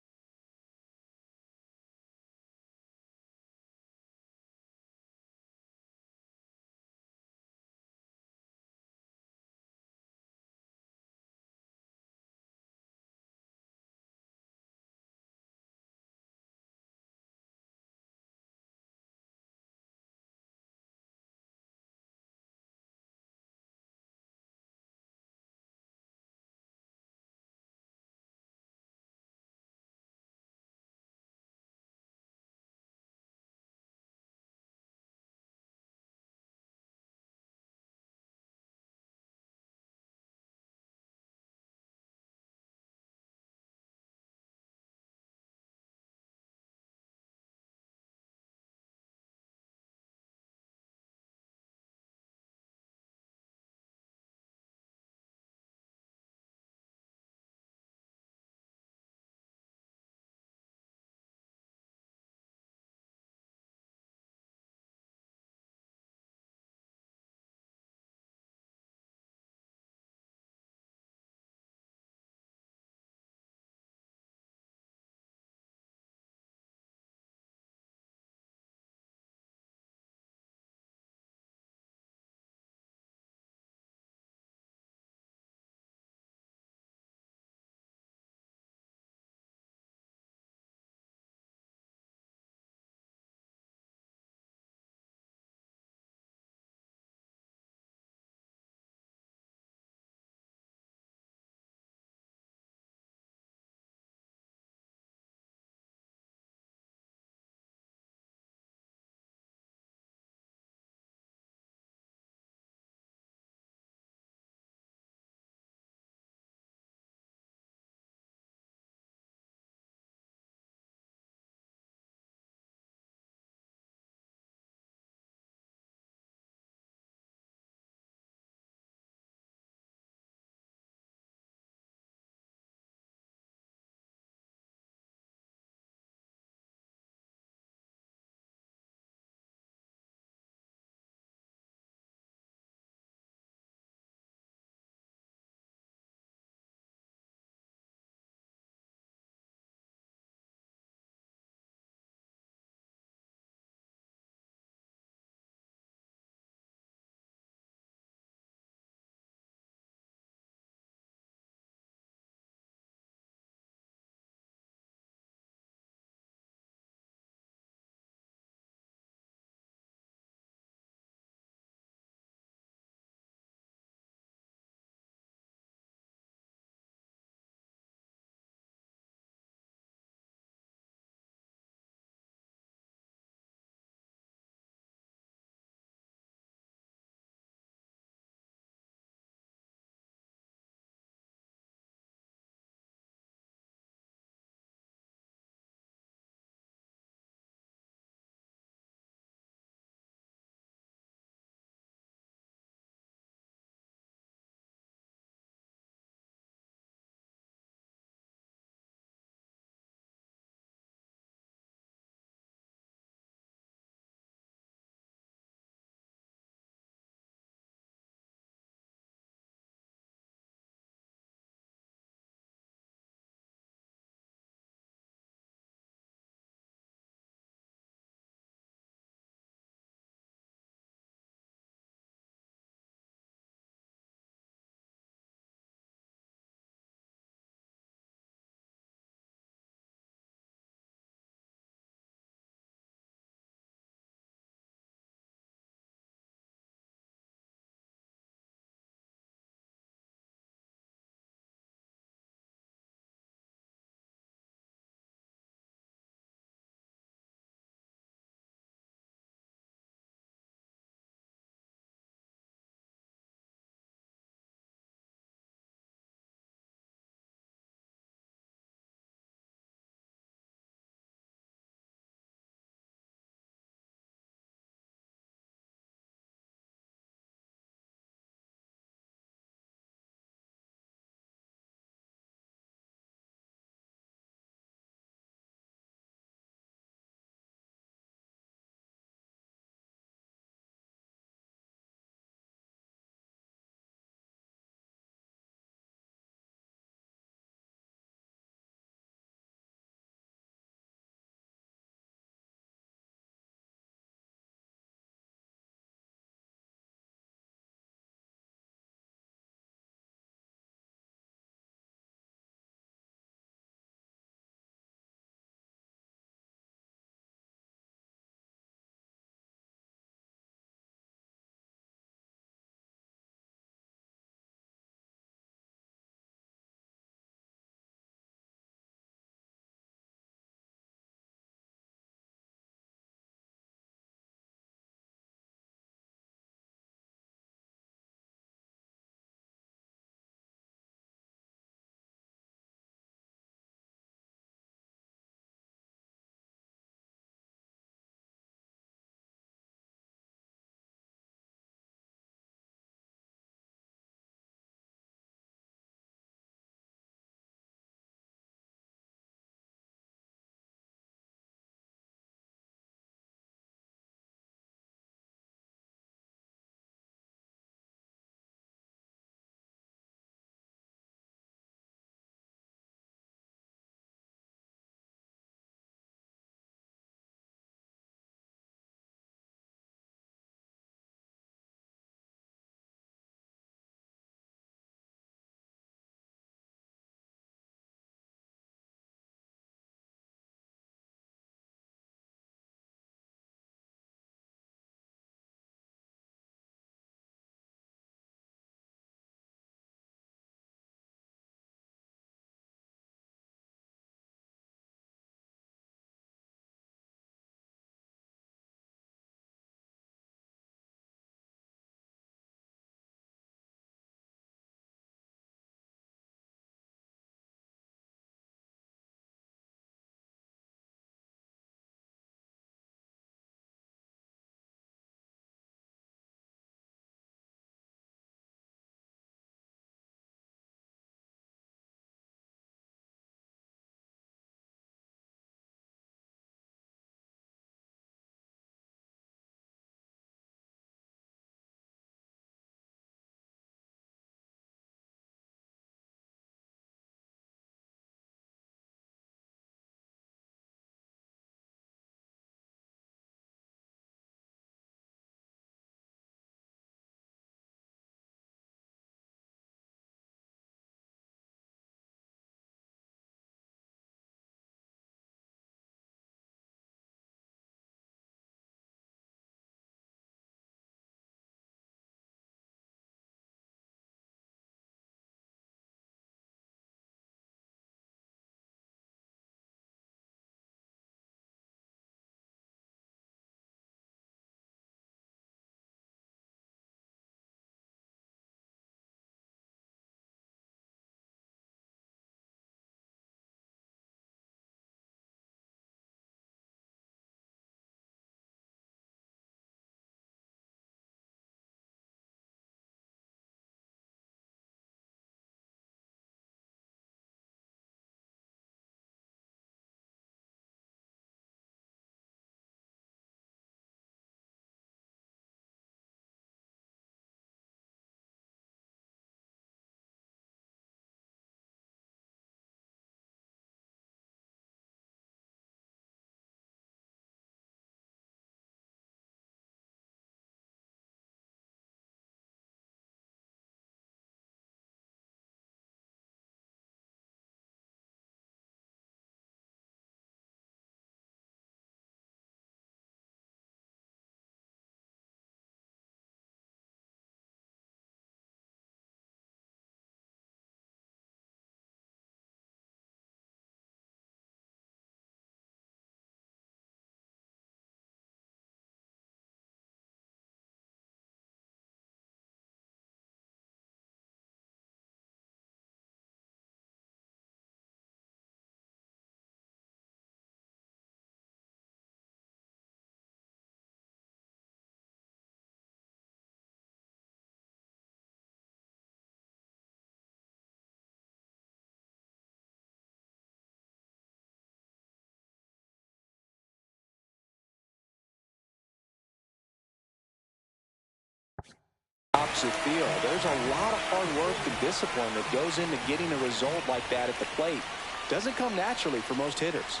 stretch the field. There's a lot of hard work and discipline that goes into getting a result like that at the plate. Doesn't come naturally for most hitters.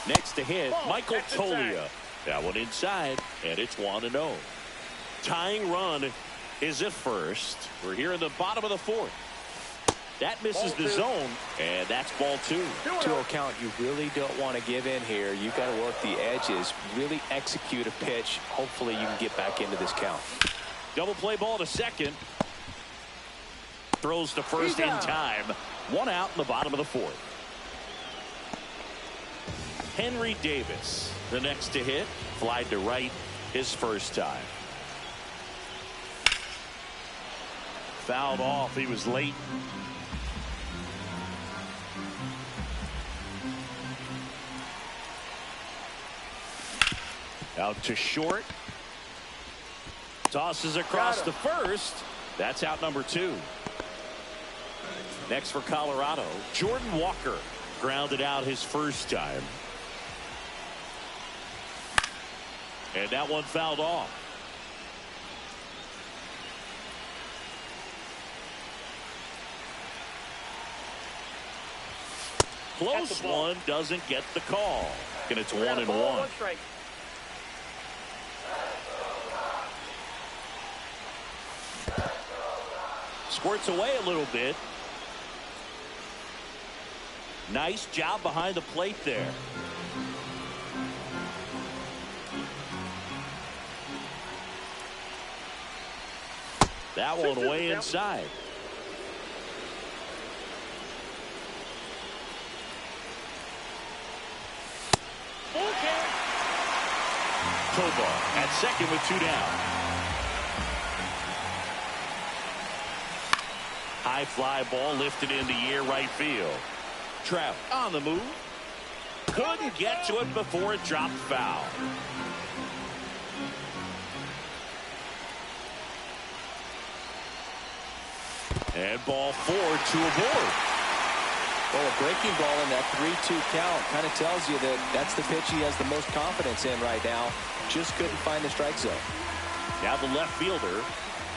Next to hit, Michael Tolia. That one inside, and it's 1-0. Tying run is at first. We're here in the bottom of the fourth. That misses the zone, and that's ball 2.
To a count you really don't want to give in here. You've got to work the edges, really execute a pitch. Hopefully you can get back into this count.
Double play ball to second. Throws to first in time. 1 out in the bottom of the fourth. Henry Davis, the next to hit. Flied to right his first time. Fouled off. He was late. Out to short. Tosses across to first. That's out number 2. Next for Colorado, Jordan Walker grounded out his first time. And that one fouled off. Close one, doesn't get the call. And it's 1-1. Squirts away a little bit. Nice job behind the plate there. That one way inside. Tobar at second with 2 down. High fly ball lifted in the air right field. Trout on the move. Couldn't get to it before it dropped foul. And ball 4, 2 aboard.
Well, a breaking ball in that 3-2 count kind of tells you that that's the pitch he has the most confidence in right now. Just couldn't find the strike zone.
Now the left fielder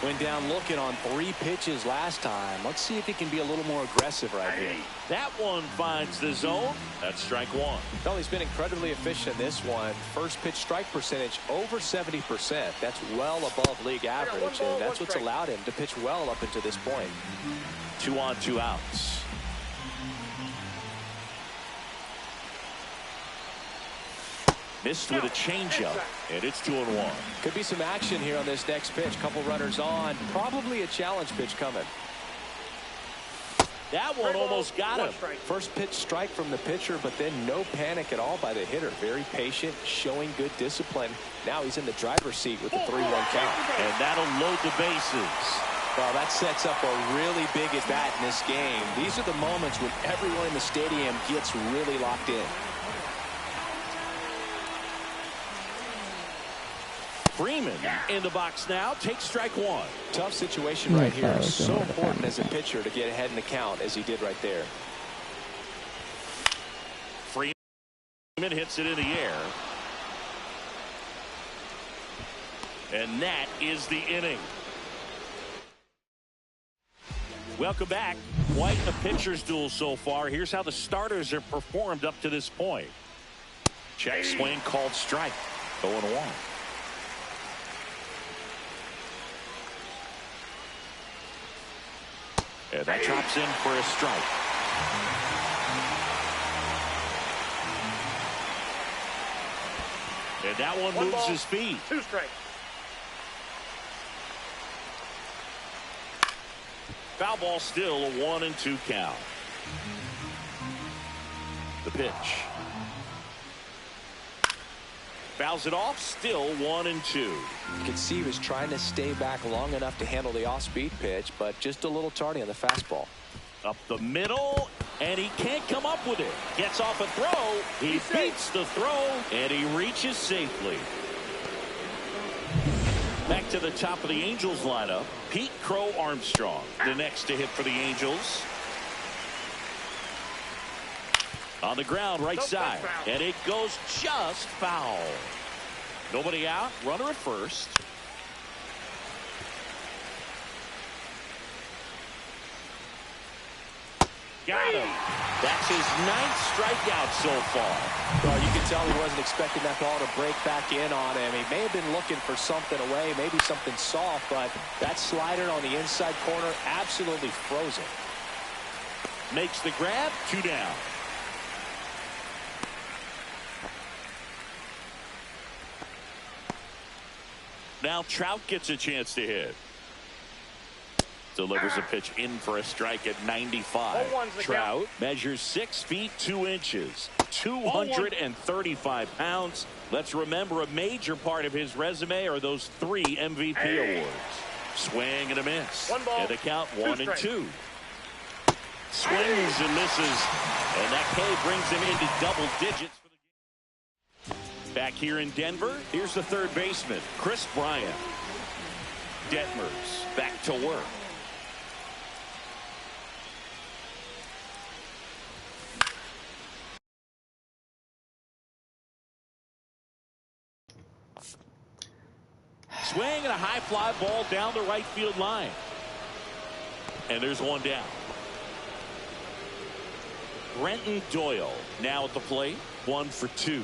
went down looking on 3 pitches last time. Let's see if he can be a little more aggressive right here.
That one finds the zone. That's strike 1.
Well, he's been incredibly efficient in this one. First pitch strike percentage over 70%. That's well above league average, and that's what's allowed him to pitch well up until this point.
2 on, 2 outs. Missed with a changeup, and it's 2-1.
Could be some action here on this next pitch. Couple runners on. Probably a challenge pitch coming.
That one almost got him.
First pitch strike from the pitcher, but then no panic at all by the hitter. Very patient, showing good discipline. Now he's in the driver's seat with the 3-1 count.
And that'll load the bases.
Well, that sets up a really big at bat in this game. These are the moments when everyone in the stadium gets really locked in.
Freeman in the box now, takes strike 1.
Tough situation right here. So important as a pitcher to get ahead in the count as he did right there.
Freeman hits it in the air. And that is the inning. Welcome back. Quite a pitcher's duel so far. Here's how the starters have performed up to this point. Check swing called strike. 0-1. And that drops in for a strike. And that one moves his feet.
2 strikes.
Foul ball still a 1-2 count. The pitch. Fouls it off, still 1-2.
You can see he was trying to stay back long enough to handle the off-speed pitch, but just a little tardy on the fastball.
Up the middle, and he can't come up with it. Gets off a throw. He beats the throw, and he reaches safely. Back to the top of the Angels lineup. Pete Crow Armstrong, the next to hit for the Angels. On the ground, right side, and it goes just foul. Nobody out, runner at first. Got him. That's his 9th strikeout so far.
Well, you can tell he wasn't expecting that ball to break back in on him. He may have been looking for something away, maybe something soft, but that slider on the inside corner absolutely froze it.
Makes the grab, 2 down. Now Trout gets a chance to hit. Delivers a pitch in for a strike at 95. Trout measures 6 feet 2 inches, 235 pounds. Let's remember a major part of his resume are those 3 MVP awards. Swing and a miss. And the count 1-2. Swings and misses, and that K brings him into double digits. Back here in Denver, here's the third baseman, Chris Bryant. Detmers back to work. Swing and a high fly ball down the right field line. And there's one down. Brenton Doyle now at the plate, 1 for 2.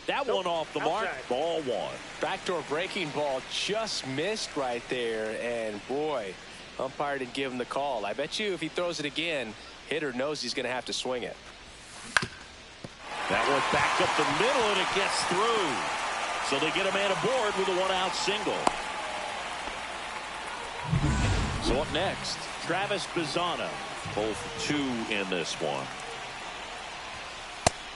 That one off the mark. Ball 1.
Backdoor breaking ball just missed right there, and boy, umpire didn't give him the call. I bet you if he throws it again, hitter knows he's going to have to swing it.
That one back up the middle, and it gets through. So they get a man aboard with a 1-out single. So up next, Travis Bazzana, 0 for 2 in this one.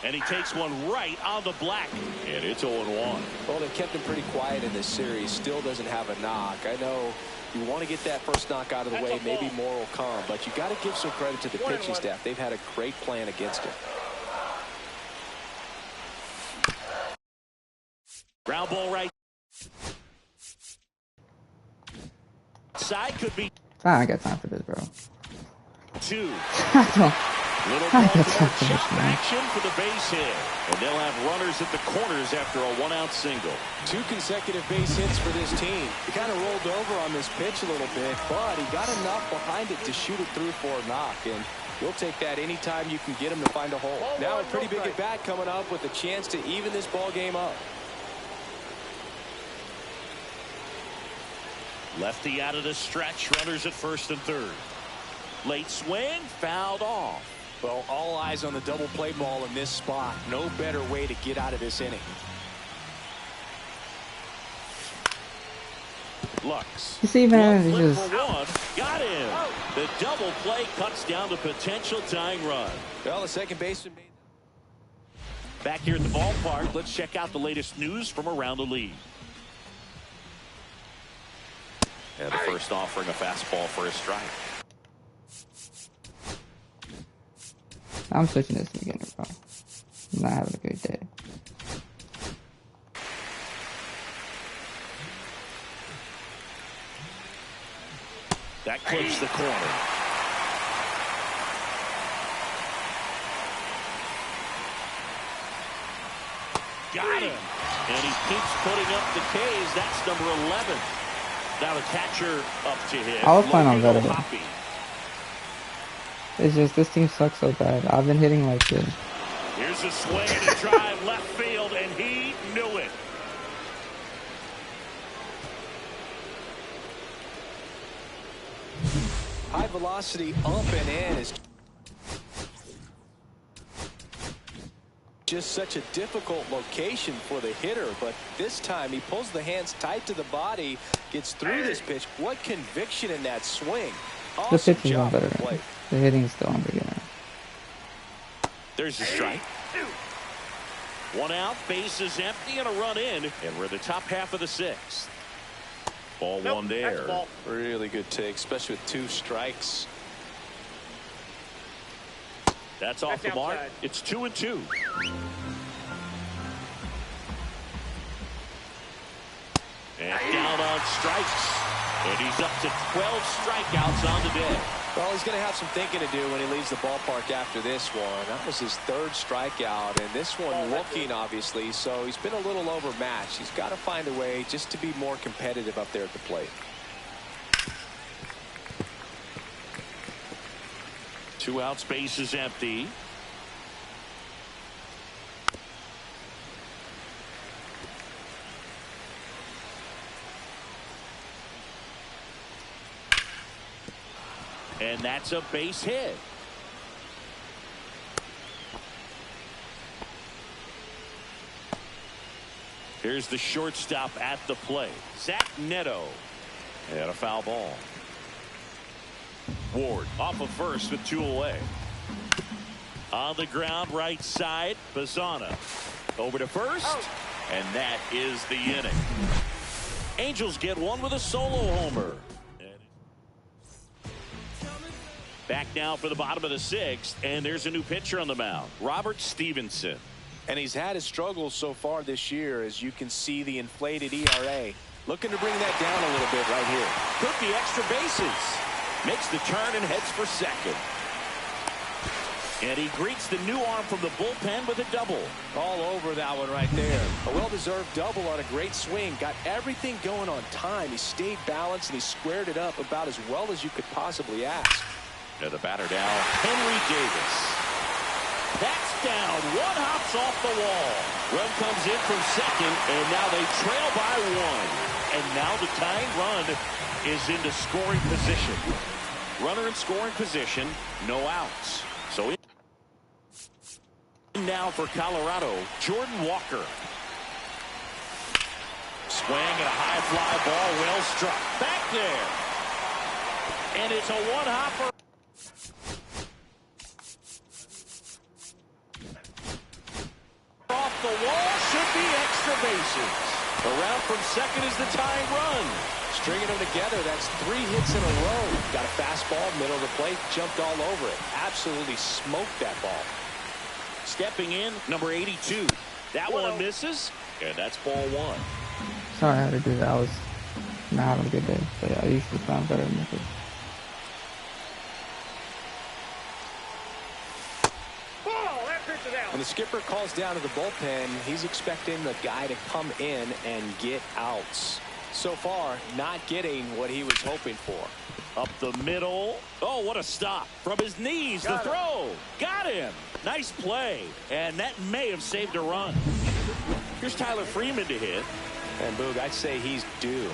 And he takes one right on the black, and it's 0-1.
Well, they kept him pretty quiet in this series. Still doesn't have a knock. I know you want to get that first knock out of the way. Maybe more will come, but you got to give some credit to the pitching staff. They've had a great plan against him.
Ground ball right side could be.
I got time for this, bro.
2.
I don't.
Little ball shot action for the base hit, and they'll have runners at the corners after a 1-out single.
2 consecutive base hits for this team. He kind of rolled over on this pitch a little bit, but he got enough behind it to shoot it through for a knock, and you'll take that anytime you can get him to find a hole. Now a pretty big at bat coming up with a chance to even this ball game up.
Lefty out of the stretch, runners at first and third. Late swing, fouled off.
Well, all eyes on the double play ball in this spot. No better way to get out of this inning.
Lux.
You see, man, it's just.
Got him. The double play cuts down the potential tying run.
Well, the second baseman made.
Back here at the ballpark, let's check out the latest news from around the league. And the first offering a fastball for a strike.
I'm switching this beginner, bro. I'm not having a good day.
That clips the corner. Got him. And he keeps putting up the Ks. That's number 11. Now the catcher up to hit.
I was playing on better.
Hoppy.
It's just this team sucks so bad. I've been hitting like this.
Here's a swing and a drive left field, and he knew it.
High velocity up and in is just such a difficult location for the hitter, but this time he pulls the hands tight to the body, gets through this pitch. What conviction in that swing.
The pitching is better. The hitting is still on beginner.
There's the strike. 1 out, base is empty, and a run in, and we're in the top half of the 6th. Ball 1 there.
Really good take, especially with 2 strikes.
That's off the mark. It's 2-2. And down on strikes. And he's up to 12 strikeouts on the day.
Well, he's going to have some thinking to do when he leaves the ballpark after this one. That was his third strikeout, and this one looking, obviously, so he's been a little overmatched. He's got to find a way just to be more competitive up there at the plate.
2 outs, base is empty. And that's a base hit. Here's the shortstop at the plate, Zach Neto. And a foul ball. Ward off of first with 2 away. On the ground, right side, Bazzana. Over to first. And that is the inning. Angels get one with a solo homer. Back now for the bottom of the 6th, and there's a new pitcher on the mound, Robert Stevenson.
And he's had his struggles so far this year, as you can see the inflated ERA. Looking to bring that down a little bit right here.
Took the extra bases. Makes the turn and heads for second. And he greets the new arm from the bullpen with a double.
All over that one right there. A well-deserved double on a great swing. Got everything going on time. He stayed balanced, and he squared it up about as well as you could possibly ask.
And the batter down, Henry Davis. That's down. 1 hops off the wall. Run comes in from second, and now they trail by 1. And now the tying run is into scoring position. Runner in scoring position, no outs. So now for Colorado, Jordan Walker. Swing and a high fly ball, well struck. Back there. And it's a 1-hopper. Off the wall, should be extra bases. Around from second is the tying run.
Stringing them together, that's 3 hits in a row. Got a fastball, middle of the plate, jumped all over it. Absolutely smoked that ball.
Stepping in, number 82. That one misses, and that's ball 1.
Sorry I had to do that. I was not having a good day, but I usually sound better than this.
When the skipper calls down to the bullpen, he's expecting the guy to come in and get outs. So far, not getting what he was hoping for.
Up the middle. Oh, what a stop. From his knees, the throw. Got him. Nice play. And that may have saved a run. Here's Tyler Freeman to hit.
And Boog, I'd say he's due.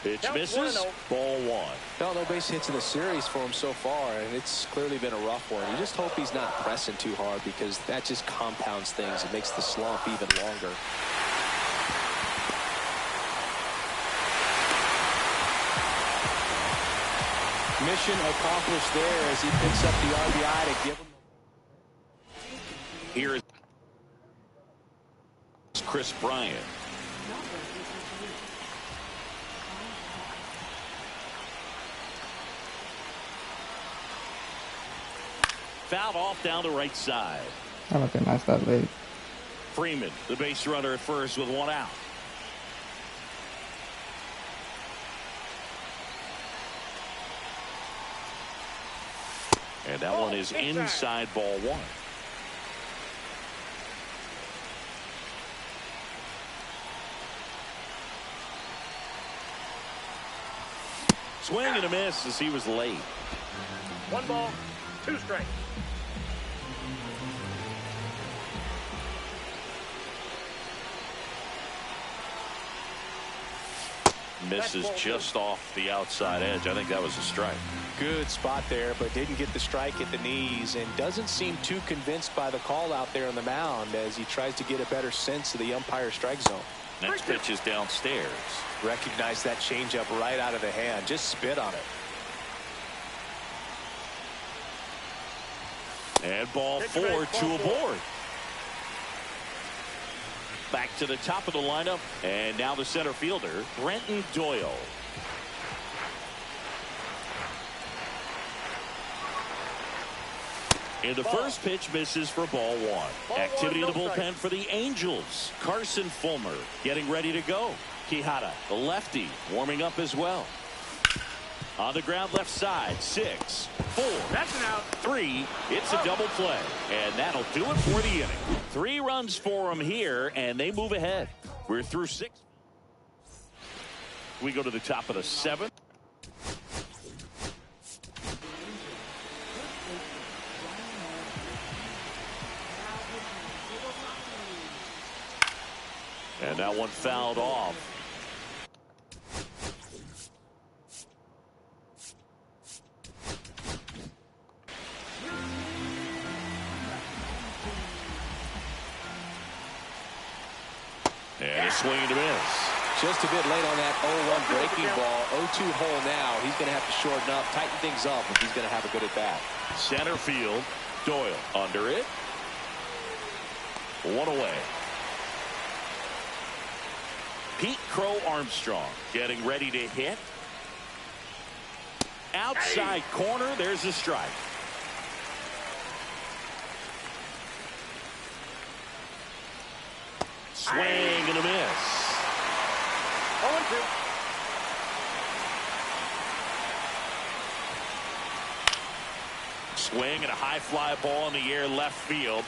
Pitch misses. Ball 1.
Well, no base hits in the series for him so far, and it's clearly been a rough one. You just hope he's not pressing too hard, because that just compounds things. It makes the slump even longer. Mission accomplished there as he picks up the RBI to give him.
Here is Chris Bryant. Fouled off down the right side.
How about that nice that late?
Freeman, the base runner at first with 1 out. And that one is inside ball 1. Swing and a miss as he was late.
1 ball, 2 strikes.
Misses just off the outside edge. I think that was a strike.
Good spot there, but didn't get the strike at the knees, and doesn't seem too convinced by the call out there on the mound as he tries to get a better sense of the umpire strike zone.
Next pitch is downstairs.
Recognize that changeup right out of the hand. Just spit on it.
And ball 4, 2 aboard. Back to the top of the lineup, and now the center fielder, Brenton Doyle. And the first pitch misses for ball one. Activity in the bullpen for the Angels. Carson Fulmer getting ready to go. Quijada, the lefty, warming up as well. On the ground left side, 6, 4,
That's an out.
3. It's a double play. And that'll do it for the inning. 3 runs for them here, and they move ahead. We're through 6. We go to the top of the 7th. And that one fouled off. And a swing and a miss.
Just a bit late on that 0-1 breaking ball. 0-2 hole now. He's going to have to shorten up, tighten things up if he's going to have a good at bat.
Center field. Doyle under it. 1 away. Pete Crow Armstrong getting ready to hit. Outside corner. There's a strike. Swing and a miss.
0-2.
Swing and a high fly ball in the air left field.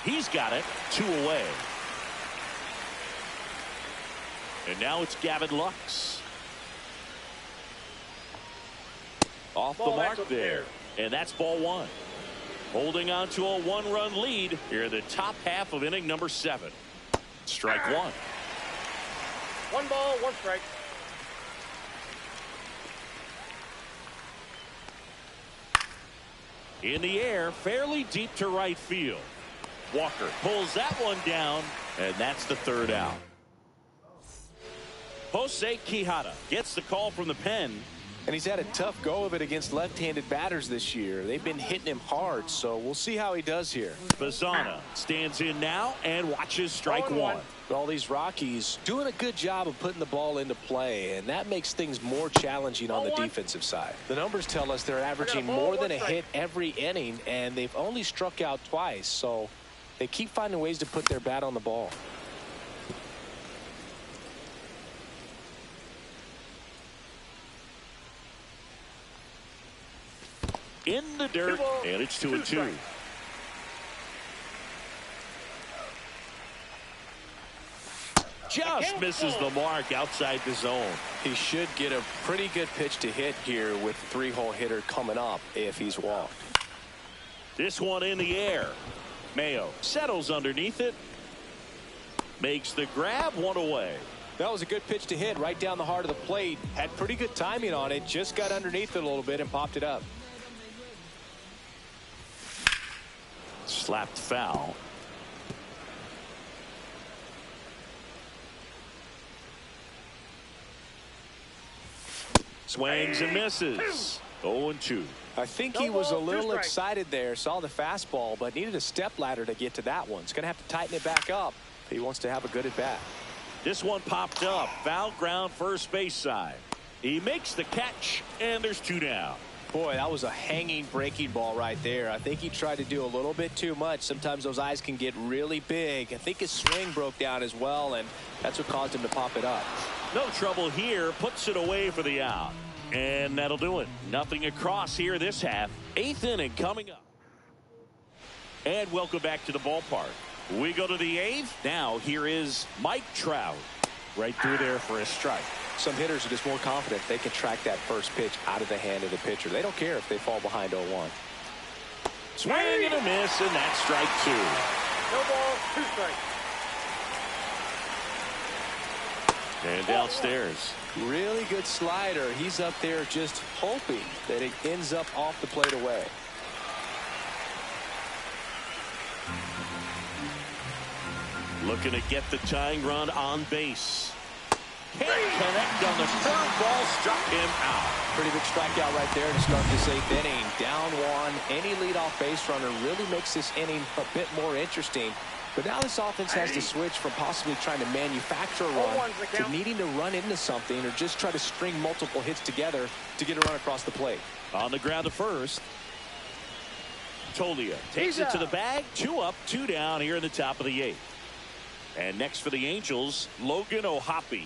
He's got it. 2 away. And now it's Gavin Lux. Off the mark there. And that's ball 1. Holding on to a 1-run lead here in the top half of inning number 7. Strike 1.
1 ball, 1 strike.
In the air, fairly deep to right field. Walker pulls that one down, and that's the 3rd out. Jose Quijada gets the call from the pen.
And he's had a tough go of it against left-handed batters this year. They've been hitting him hard, so we'll see how he does here.
Bazzana stands in now and watches strike 1.
But all these Rockies doing a good job of putting the ball into play, and that makes things more challenging on the defensive side. The numbers tell us they're averaging more than a hit every inning, and they've only struck out twice, so they keep finding ways to put their bat on the ball.
In the dirt, and it's 2-2. Just misses the mark outside the zone.
He should get a pretty good pitch to hit here with 3-hole hitter coming up if he's walked.
This one in the air. Mayo settles underneath it. Makes the grab. 1 away.
That was a good pitch to hit right down the heart of the plate. Had pretty good timing on it. Just got underneath it a little bit and popped it up.
Slapped foul. Swings and misses. 0-2.
I think he was a little excited there. Saw the fastball, but needed a step ladder to get to that one. He's going to have to tighten it back up if he wants to have a good at bat.
This one popped up. Foul ground first base side. He makes the catch, and there's 2 down.
Boy, that was a hanging breaking ball right there. I think he tried to do a little bit too much. Sometimes those eyes can get really big. I think his swing broke down as well, and that's what caused him to pop it up.
No trouble here. Puts it away for the out. And that'll do it. Nothing across here this half. 8th inning coming up. And welcome back to the ballpark. We go to the 8th. Now here is Mike Trout. Right through there for a strike.
Some hitters are just more confident they can track that first pitch out of the hand of the pitcher. They don't care if they fall behind 0-1.
Swing and a miss, and that's strike 2.
No ball, 2 strikes.
And downstairs.
Really good slider. He's up there just hoping that it ends up off the plate away.
Looking to get the tying run on base. Can't connect on the curveball, struck him out.
Pretty big strikeout right there to start this 8th inning. Down 1. Any leadoff base runner really makes this inning a bit more interesting. But now this offense has to switch from possibly trying to manufacture a run to needing to run into something or just try to string multiple hits together to get a run across the plate.
On the ground to first. Tolia takes it to the bag. 2 up, 2 down here in the top of the 8th. And next for the Angels, Logan O'Hoppe.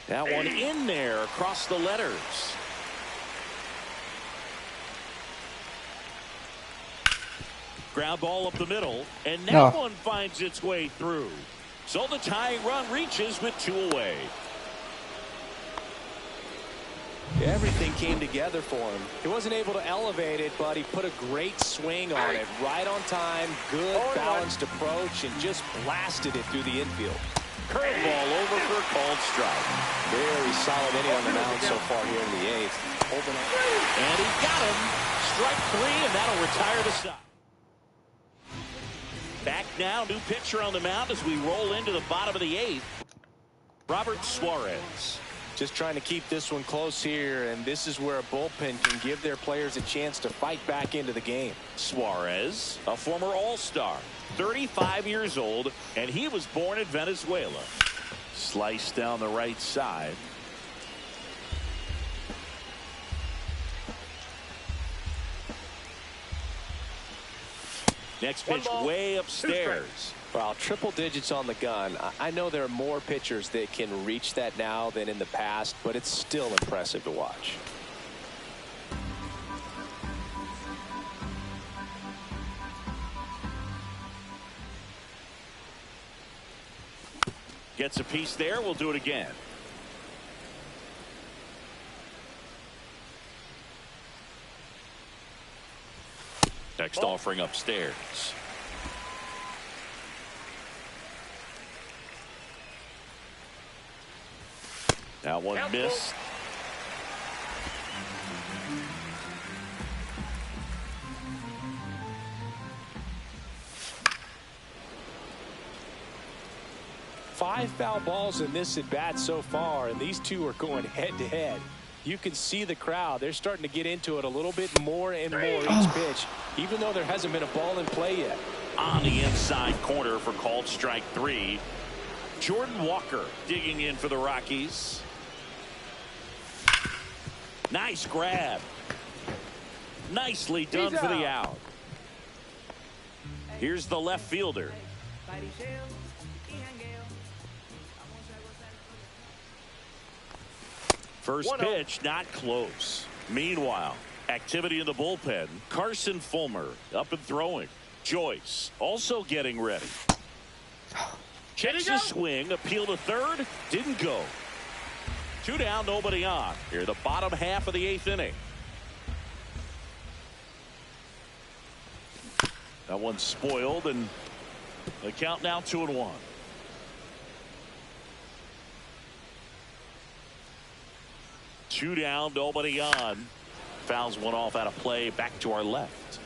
That one in there across the letters. Ground ball up the middle, and that one finds its way through. So the tying run reaches with 2 away.
Everything came together for him. He wasn't able to elevate it, but he put a great swing on it. Right on time, good balanced approach, and just blasted it through the infield.
Curveball over for a called strike.
Very solid inning on the mound so far here in the 8th.
And he got him. Strike 3, and that'll retire the side. Back now, new pitcher on the mound as we roll into the bottom of the 8th. Robert Suarez.
Just trying to keep this one close here, and this is where a bullpen can give their players a chance to fight back into the game.
Suarez, a former All-Star, 35 years old, and he was born in Venezuela. Sliced down the right side. Next pitch way upstairs.
Well, triple digits on the gun. I know there are more pitchers that can reach that now than in the past, but it's still impressive to watch.
Gets a piece there. We'll do it again. Next offering upstairs. That one missed.
Five foul balls in this at bat so far, and these two are going head to head. You can see the crowd. They're starting to get into it a little bit more and more each pitch, even though there hasn't been a ball in play yet.
On the inside corner for called strike 3. Jordan Walker digging in for the Rockies. Nice grab. Nicely done for the out. Here's the left fielder. First pitch, not close. Meanwhile, activity in the bullpen. Carson Fulmer up and throwing. Joyce also getting ready. Checks the swing, appeal to third, didn't go. 2 down, nobody on. Here, the bottom half of the 8th inning. That one's spoiled, and the count now 2-1. Two down, nobody on. Fouls one off out of play. Back to our left.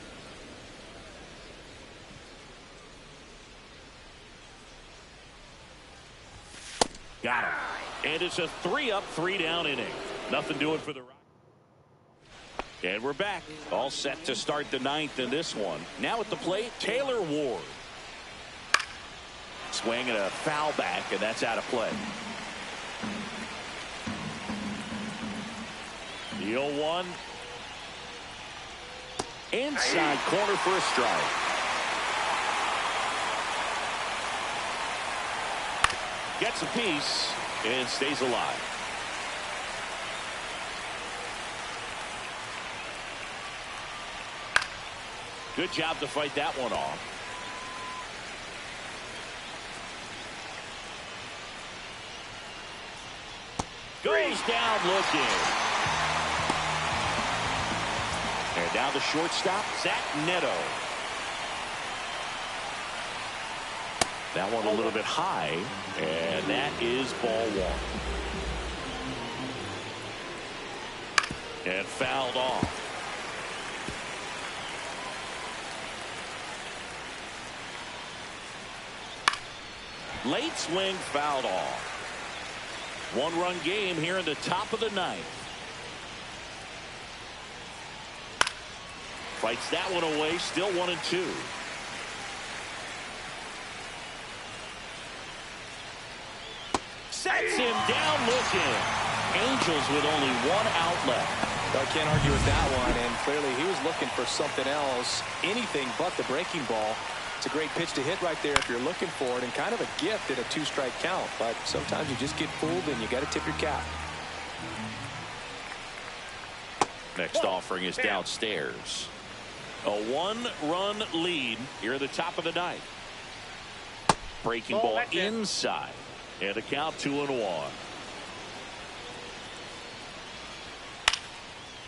Got him. And it's a 3-up, 3-down inning. Nothing doing for the Rockies. And we're back. All set to start the 9th in this one. Now at the plate, Taylor Ward. Swing and a foul back, and that's out of play. The 0-1. Inside corner for a strike. Gets a piece and stays alive. Good job to fight that one off. Goes down looking. And now the shortstop, Zach Neto. That one a little bit high, and that is ball 1. And fouled off. Late swing, fouled off. 1-run game here in the top of the 9th. Fights that one away, still 1-2. Sets him down looking. Angels with only 1 out left.
Well, I can't argue with that one, and clearly he was looking for something else, anything but the breaking ball. It's a great pitch to hit right there if you're looking for it, and kind of a gift at a 2-strike count. But sometimes you just get fooled, and you got to tip your cap.
Next offering is downstairs. A 1-run lead here at the top of the ninth. Breaking ball inside, and a count 2-1.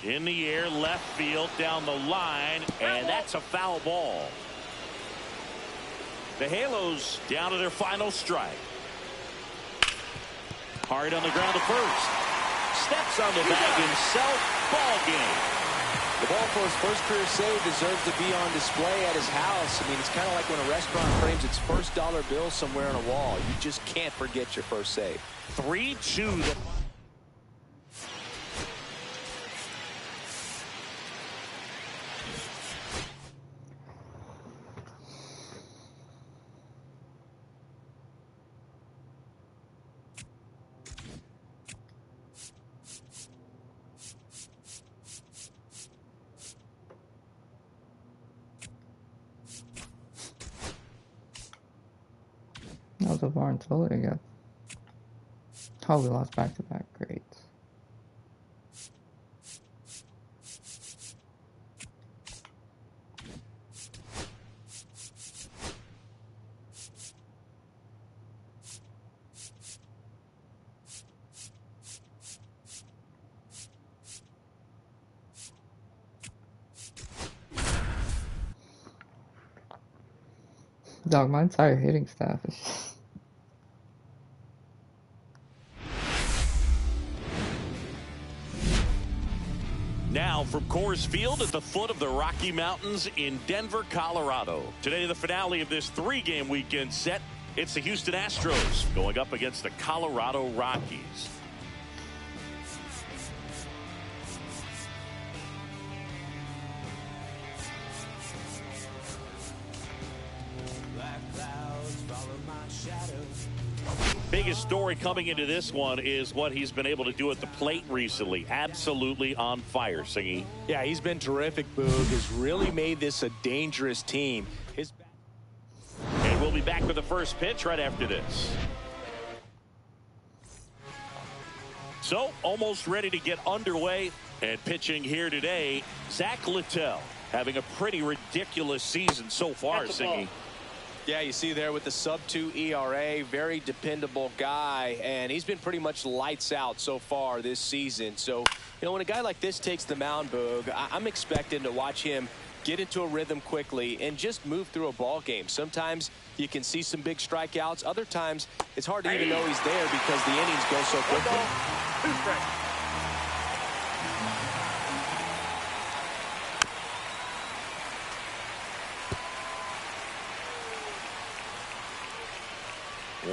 In the air, left field, down the line, and that's a foul ball. The Halos down to their final strike. Hard on the ground to first. Steps on the bag himself. Ball game.
The ball for his first career save deserves to be on display at his house. I mean, it's kind of like when a restaurant frames its first dollar bill somewhere on a wall. You just can't forget your first save.
3-2.
That was a Barnes Fuller, I guess. Oh, we lost back-to-back. Great. Dog, my entire hitting staff is just...
Now from Coors Field at the foot of the Rocky Mountains in Denver, Colorado. Today, the finale of this 3-game weekend set. It's the Houston Astros going up against the Colorado Rockies. Biggest story coming into this one is what he's been able to do at the plate recently. Absolutely on fire, Singy.
Yeah, he's been terrific, Boog. Has really made this a dangerous team.
And we'll be back with the first pitch right after this. So, almost ready to get underway. And pitching here today, Zach Littell having a pretty ridiculous season so far, Singy.
Yeah, you see there with the sub-2 ERA, very dependable guy, and he's been pretty much lights out so far this season. So, you know, when a guy like this takes the mound, Boog, I'm expecting to watch him get into a rhythm quickly and just move through a ball game. Sometimes you can see some big strikeouts. Other times it's hard to even know he's there because the innings go so quickly.
1 ball, 2 strikes.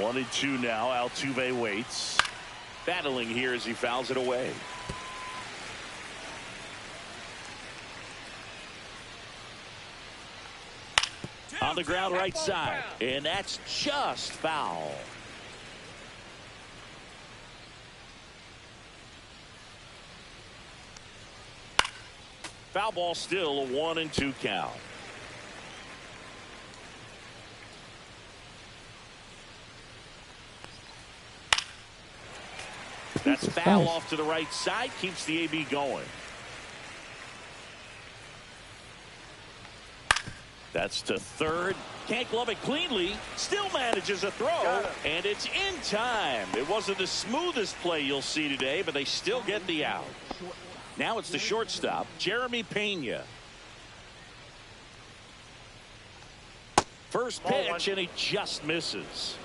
One and two now. Altuve waits. Battling here as he fouls it away. On the ground right side. And that's just foul. Foul ball still, a 1-2 count. That's foul off to the right side. Keeps the AB going. That's to third. Can't glove it cleanly. Still manages a throw. And it's in time. It wasn't the smoothest play you'll see today, but they still get the out. Now it's the shortstop, Jeremy Pena. First pitch, and he just misses.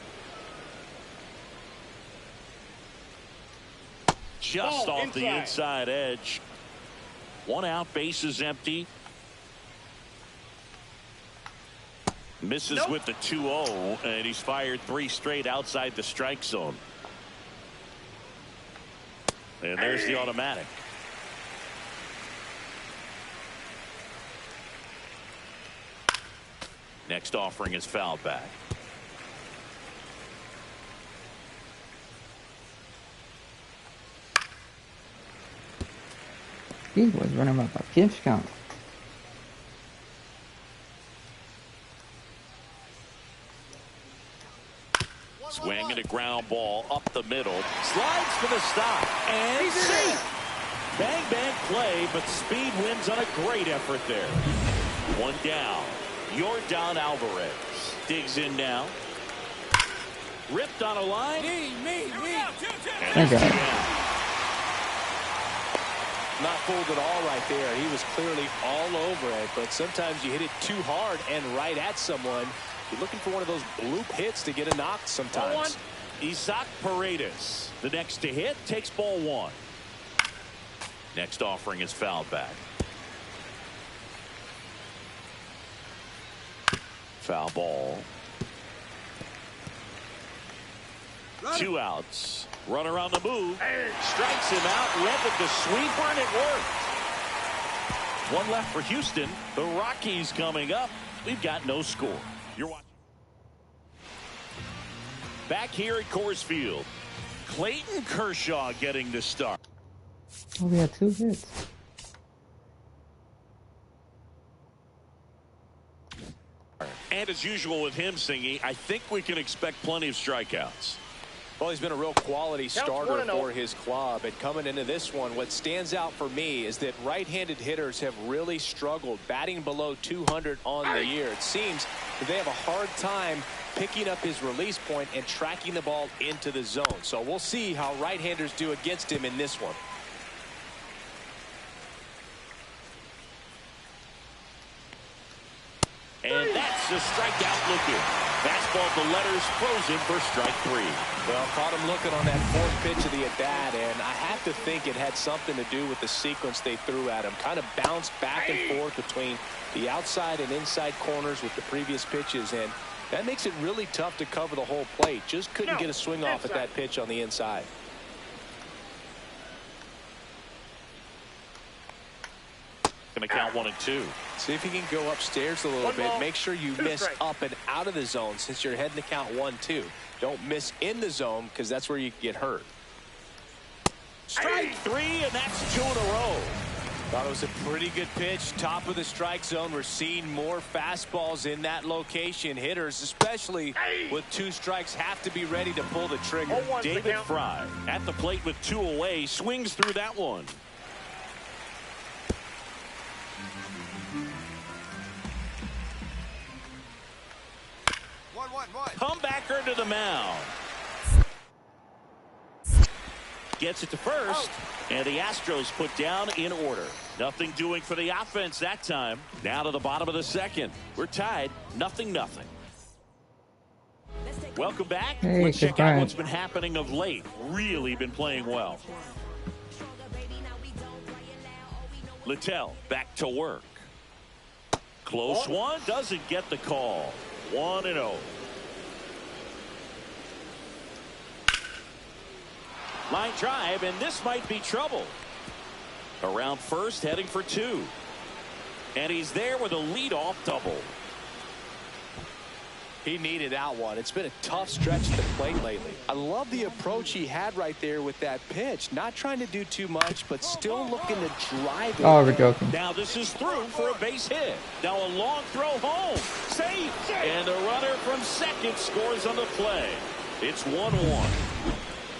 Just off the inside edge. 1 out, bases empty. Misses with the 2-0, and he's fired 3 straight outside the strike zone. And there's the automatic. Next offering is fouled back.
He was running up a pitch count.
Swing and a ground ball up the middle. Slides for the stop. And safe. Bang, bang play, but speed wins on a great effort there. One down. Yordan Alvarez digs in now. Ripped on a line. And
Thank God.
Not fooled at all right there. He was clearly all over it, but sometimes you hit it too hard and right at someone. You're looking for one of those bloop hits to get a knock sometimes.
Isaac Paredes, the next to hit, takes ball one. Next offering is fouled back. Foul ball. 2 outs. Runner on the move. Strikes him out. Went with the sweeper, and it worked. One left for Houston. The Rockies coming up. We've got no score. You're watching. Back here at Coors Field. Clayton Kershaw getting the start.
Oh, we had 2 hits.
And as usual with him, Singy, I think we can expect plenty of strikeouts.
Well, he's been a real quality starter for his club. And coming into this one, what stands out for me is that right-handed hitters have really struggled, batting below 200 on the year. It seems that they have a hard time picking up his release point and tracking the ball into the zone. So we'll see how right-handers do against him in this one.
And that's a strikeout looking. Fastball to letters frozen for strike 3.
Well, caught him looking on that 4th pitch of the at-bat, and I have to think it had something to do with the sequence they threw at him. Kind of bounced back and forth between the outside and inside corners with the previous pitches, and that makes it really tough to cover the whole plate. Just couldn't get a swing off at that pitch on the inside.
Going to count 1 and 2.
See if you can go upstairs a little bit. Make sure you miss up and out of the zone since you're heading to count 1-2. Don't miss in the zone because that's where you get hurt.
Strike 3, and that's 2 in a row.
Thought it was a pretty good pitch. Top of the strike zone. We're seeing more fastballs in that location. Hitters, especially with 2 strikes, have to be ready to pull the trigger.
David Fry at the plate with 2 away. Swings through that one. Comebacker to the mound. Gets it to first, and the Astros put down in order. Nothing doing for the offense that time. Now to the bottom of the 2nd. We're tied 0-0. Welcome back.
Hey,
let's check out
goodbye.
what's been happening of late. Really been playing well. Littell back to work. Close one, doesn't get the call. 1-0. Line drive, and this might be trouble. Around first, heading for 2. And he's there with a leadoff double.
He needed that one. It's been a tough stretch at the plate lately. I love the approach he had right there with that pitch. Not trying to do too much, but still looking to drive it.
Oh, we're joking.
Now this is through for a base hit. Now a long throw home. Safe. And the runner from second scores on the play. It's 1-1.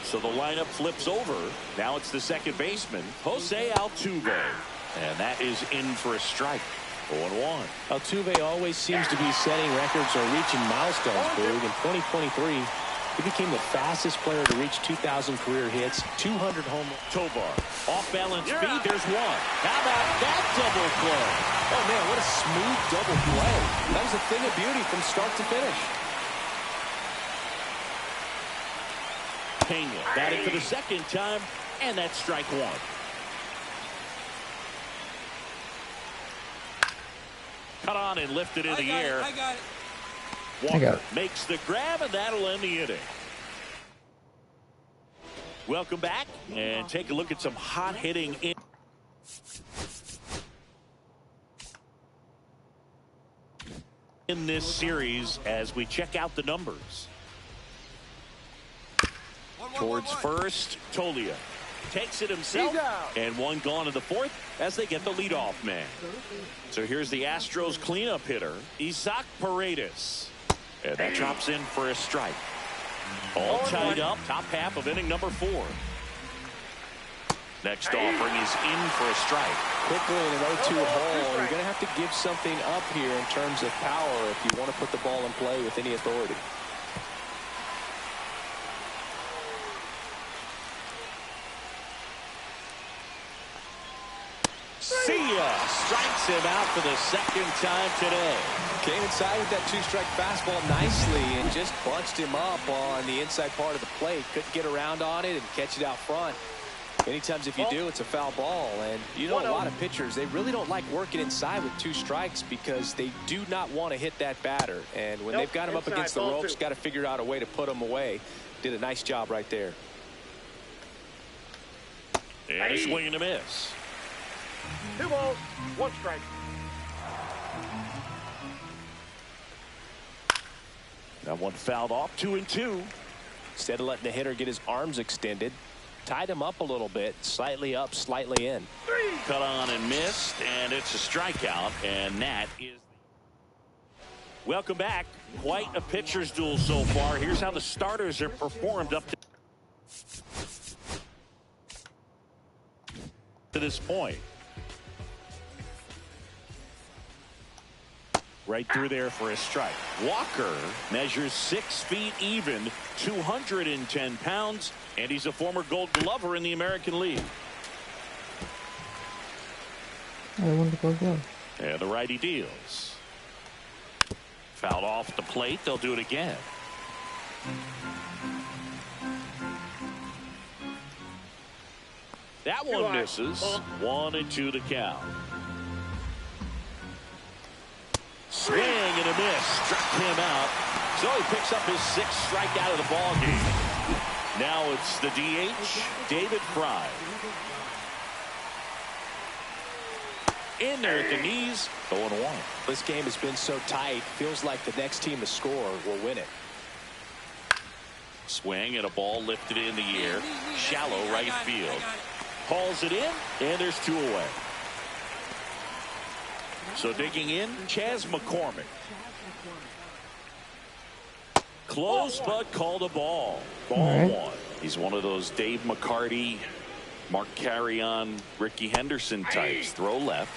So the lineup flips over. Now it's the second baseman, Jose Altuve. And that is in for a strike. 0-1.
Altuve always seems to be setting records or reaching milestones, Boog. In 2023, he became the fastest player to reach 2,000 career hits, 200 home runs.
Tovar, off-balance speed, there's one. How about that double play?
Oh, man, what a smooth double play. That was a thing of beauty from start to finish.
Pena batting for the 2nd time, and that's strike 1. Cut on and lifted in the air.
I got it.
Walker makes the grab, and that'll end the inning. Welcome back, and take a look at some hot hitting in this series as we check out the numbers. Towards first, Tolia. takes it himself, and one gone in the fourth as they get the leadoff man. So here's the Astros cleanup hitter, Isaac Paredes. And that drops in for a strike. All tied up, top half of inning number 4. Next offering is in for a strike.
Quickly in an 0-2 hole, you're going to have to give something up here in terms of power if you want to put the ball in play with any authority.
See ya! Strikes him out for the second time today.
Came inside with that 2-strike fastball nicely and just bunched him up on the inside part of the plate. Couldn't get around on it and catch it out front. Many times if you do, it's a foul ball. And you know, a lot of pitchers, they really don't like working inside with 2 strikes because they do not want to hit that batter. And when they've got him up against the ropes, got to figure out a way to put him away. Did a nice job right there.
And a swing and a miss.
2 balls, 1 strike.
That one fouled off, 2-2.
Instead of letting the hitter get his arms extended, tied him up a little bit, slightly up, slightly in.
Cut on and missed, and it's a strikeout, and that is. Welcome back. Quite a pitcher's duel so far. Here's how the starters have performed up to this point. Right through there for a strike. Walker measures 6 feet even, 210 pounds, and he's a former Gold Glover in the American League.
I want to go glove.
And the righty deals. Fouled off the plate. They'll do it again. That one misses. 1-2 to count. Swing and a miss. Struck him out. So he picks up his 6th strikeout of the ball game. Now it's the DH, David Fry. In there at the knees, 0-1.
This game has been so tight. Feels like the next team to score will win it.
Swing and a ball lifted in the air. Shallow right field. Hauls it in, and there's 2 away. So digging in, Chas McCormick. Close, but called a ball. Ball 1. He's one of those Dave McCarty, Mark Carrion, Ricky Henderson types. Throw left,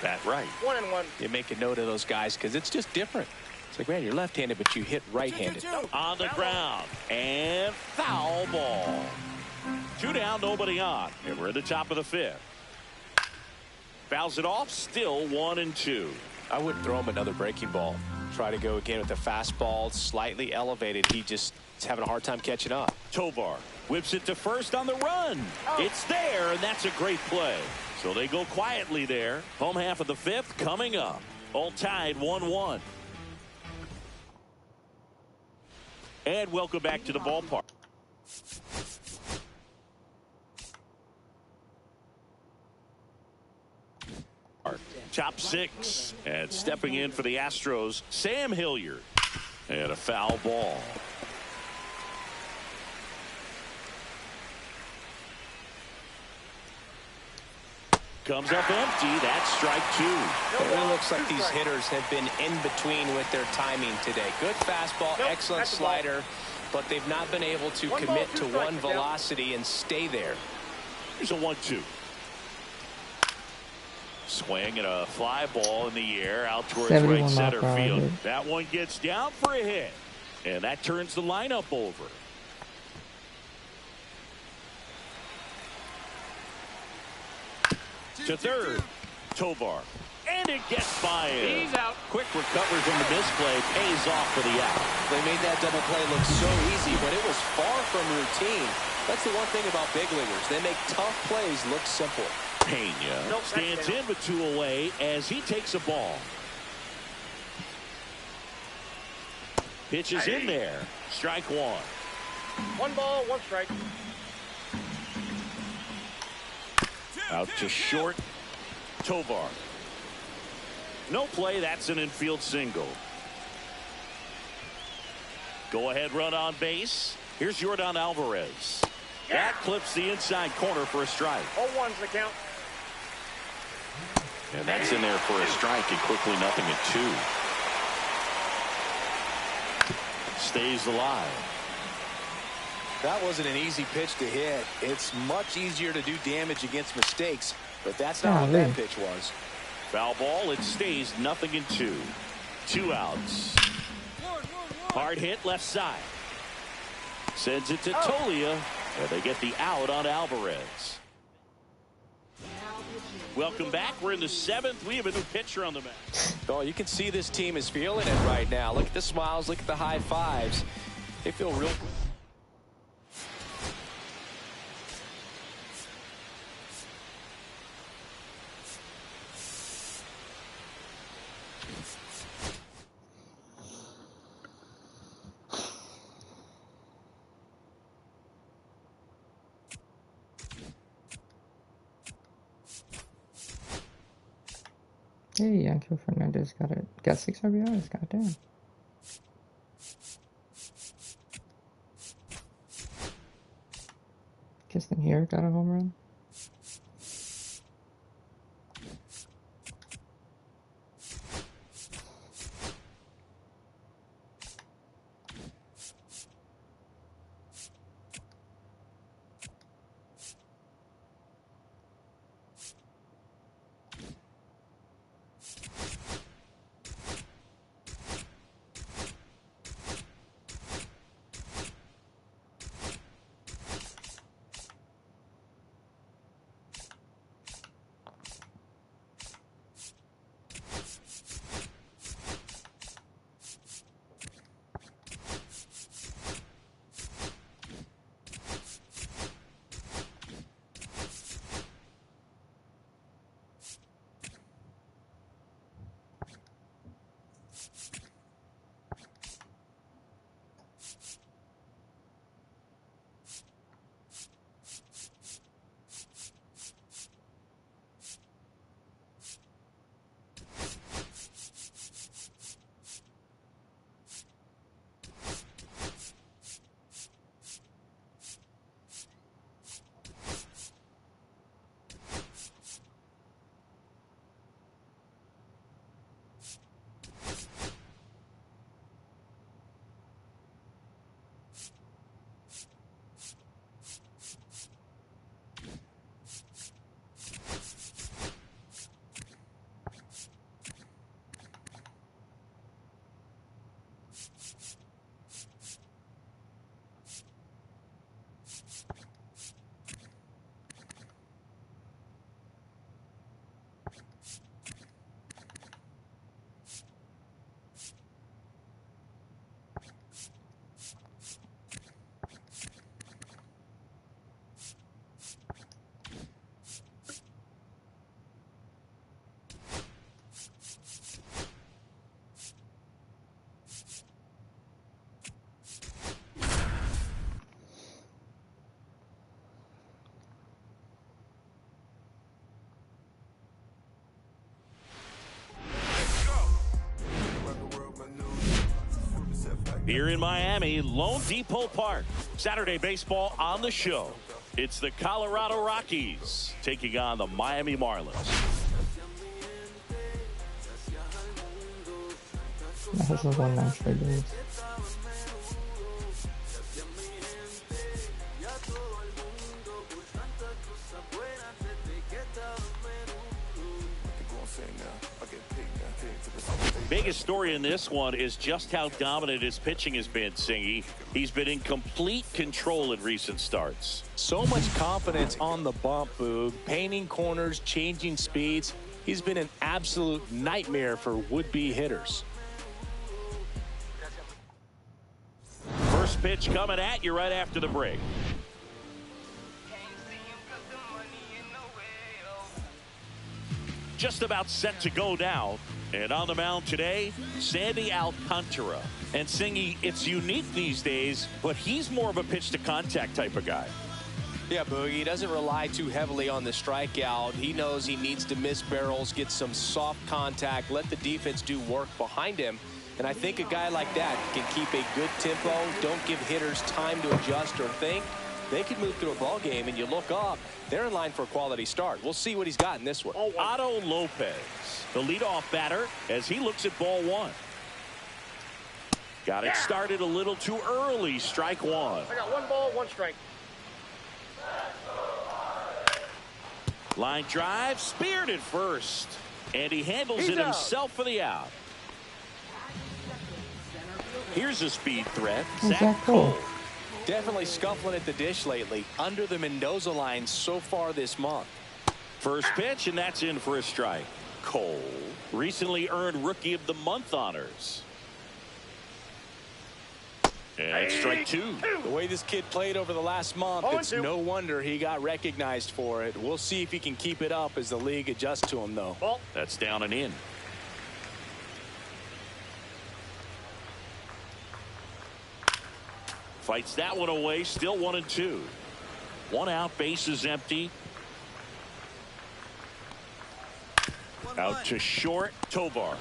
bat right.
1-1.
You make a note of those guys because it's just different. It's like, man, you're left-handed, but you hit right-handed.
On the ground, and foul ball. 2 down, nobody on. And we're at the top of the 5th. Fouls it off, still 1-2.
I wouldn't throw him another breaking ball. Try to go again with the fastball, slightly elevated. He just is having a hard time catching up.
Tovar whips it to first on the run. It's there, and that's a great play. So they go quietly there. Home half of the 5th coming up. All tied 1-1. And welcome back to the ballpark. Top 6, and stepping in for the Astros, Sam Hilliard. And a foul ball. Comes up empty. That's strike 2.
It really looks like these hitters have been in between with their timing today. Good fastball, excellent slider, but they've not been able to commit to one velocity and stay there.
Here's a 1-2. Swing and a fly ball in the air out towards right center field. That one gets down for a hit, and that turns the lineup over. To third, Tovar, and it gets by him.
He's out.
Quick recovery from the misplay, pays off for the out.
They made that double play look so easy, but it was far from routine. That's the one thing about big leaguers. They make tough plays look simple.
Pena stands in with 2 away as he takes a ball. Pitches in there. Strike 1.
1 ball, 1 strike.
Out to short. Tovar. No play. That's an infield single. Go ahead run on base. Here's Yordan Alvarez. That clips the inside corner for a strike.
0-1's the count.
And that's in there for a strike, and quickly 0-2. Stays alive.
That wasn't an easy pitch to hit. It's much easier to do damage against mistakes, but that's not what that pitch was.
Foul ball. It stays 0-2. 2 outs. Hard hit left side. Sends it to Tolia, and they get the out on Alvarez. Welcome back. We're in the 7th. We have a new pitcher on the mound.
Oh, you can see this team is feeling it right now. Look at the smiles. Look at the high fives. They feel real good.
Hey, Yankel Fernandez got 6 RBIs. Goddamn. Kiston here got a home run.
Here in Miami, Lone Depot Park. Saturday baseball on the show. It's the Colorado Rockies taking on the Miami Marlins.
That hasn't won 9 straight games.
Biggest story in this one is just how dominant his pitching has been, Singy. He's been in complete control in recent starts.
So much confidence on the bump, Boog. Painting corners, changing speeds. He's been an absolute nightmare for would-be hitters.
First pitch coming at you right after the break. Just about set to go now. And on the mound today, Sandy Alcantara. And Singy, it's unique these days, but he's more of a pitch-to-contact type of guy.
Yeah, Boogie, he doesn't rely too heavily on the strikeout. He knows he needs to miss barrels, get some soft contact, let the defense do work behind him. And I think a guy like that can keep a good tempo, don't give hitters time to adjust or think, they could move through a ball game, and you look up, they're in line for a quality start. We'll see what he's got in this one.
Otto Lopez, the leadoff batter, as he looks at ball one. Got it started a little too early. Strike one.
I got 1 ball, 1 strike.
Line drive, speared at first. And he handles it himself for the out. Here's a speed threat. Zach Cole.
Definitely scuffling at the dish lately. Under the Mendoza line so far this month.
First pitch, and that's in for a strike. Cole recently earned Rookie of the Month honors. And strike two.
The way this kid played over the last month, it's no wonder he got recognized for it. We'll see if he can keep it up as the league adjusts to him, though.
That's down and in. Fights that one away. Still 1-2. 1 out. Base is empty. Out to short. Tovar.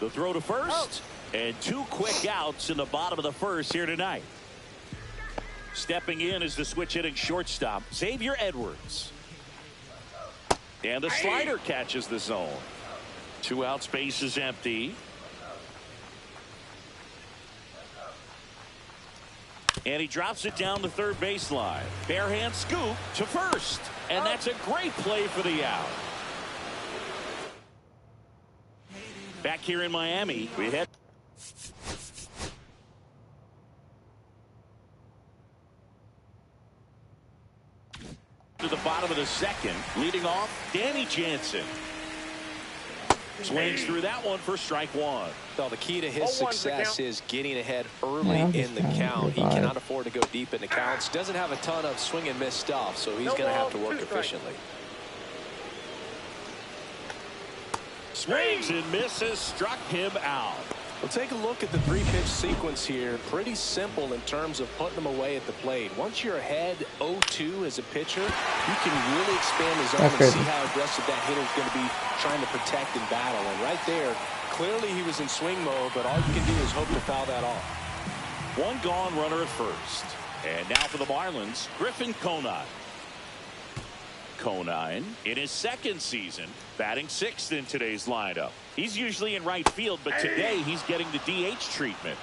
The throw to first. And 2 quick outs in the bottom of the first here tonight. Stepping in is the switch hitting shortstop, Xavier Edwards. And the slider catches the zone. 2 outs, base is empty. And he drops it down the third baseline. Barehand scoop to first. And that's a great play for the out. Back here in Miami, we head to the bottom of the second. Leading off, Danny Jansen. Swings through that one for strike one.
Well, the key to his success is getting ahead early in the count. He cannot afford to go deep in the counts. Doesn't have a ton of swing and miss stuff, so he's going to have to work efficiently.
Swings and misses, struck him out.
We'll take a look at the 3-pitch sequence here. Pretty simple in terms of putting them away at the plate. Once you're ahead 0-2 as a pitcher, you can really expand the zone and see how aggressive that hitter is going to be trying to protect and battle. And right there, clearly he was in swing mode, but all you can do is hope to foul that off.
1 gone, runner at first. And now for the Marlins, Griffin Conine. Conine in his second season, batting 6th in today's lineup. He's usually in right field, but today he's getting the DH treatment.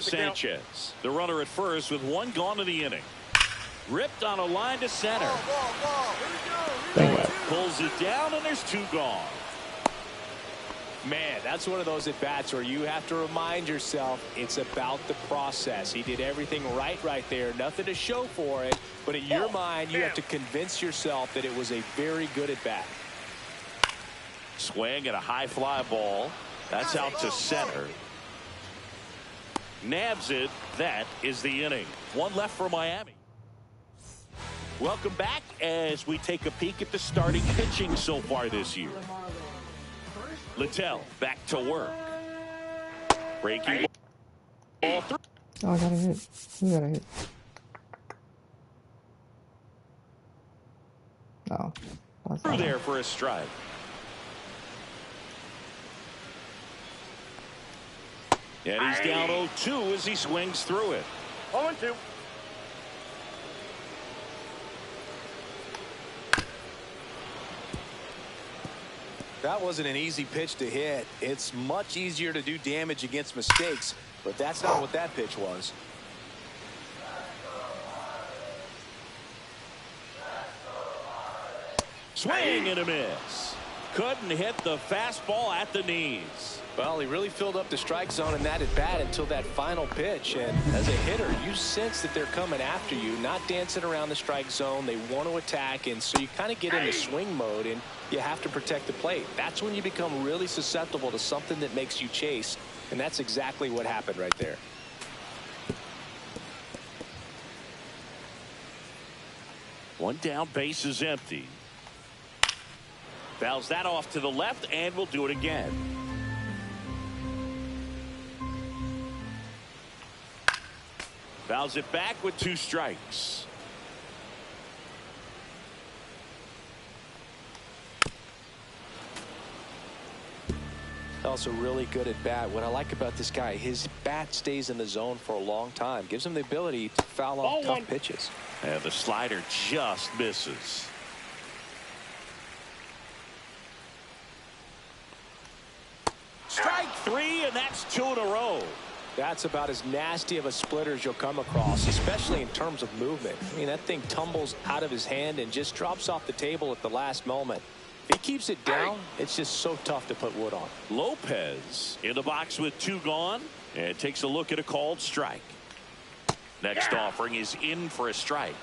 Sanchez, the runner at first with 1 gone in the inning. Ripped on a line to center. Pulls it down, and there's 2 gone.
Man, that's one of those at-bats where you have to remind yourself it's about the process. He did everything right there. Nothing to show for it, but in your mind, you have to convince yourself that it was a very good at-bat.
Swing at a high fly ball. That's out to center. Nabs it. That is the inning. 1 left for Miami. Welcome back as we take a peek at the starting pitching so far this year. Littell back to work. Breaking ball through.
Oh, I got a hit. You got a hit. Oh.
Through there for a strike. And he's down 0-2 as he swings through it.
0-2.
That wasn't an easy pitch to hit. It's much easier to do damage against mistakes, but that's not what that pitch was.
Swing and a miss. Couldn't hit the fastball at the knees.
Well, he really filled up the strike zone in that at bat until that final pitch. And as a hitter, you sense that they're coming after you, not dancing around the strike zone. They want to attack, and so you kind of get into swing mode, and you have to protect the plate. That's when you become really susceptible to something that makes you chase, and that's exactly what happened right there.
One down, base is empty. Fouls that off to the left, and we'll do it again. Fouls it back with 2 strikes.
Also really good at bat. What I like about this guy, his bat stays in the zone for a long time. Gives him the ability to foul off tough pitches.
And the slider just misses. Strike three, and that's 2 in a row.
That's about as nasty of a splitter as you'll come across, especially in terms of movement. I mean, that thing tumbles out of his hand and just drops off the table at the last moment. If he keeps it down, it's just so tough to put wood on.
Lopez in the box with 2 gone and takes a look at a called strike. Next offering is in for a strike.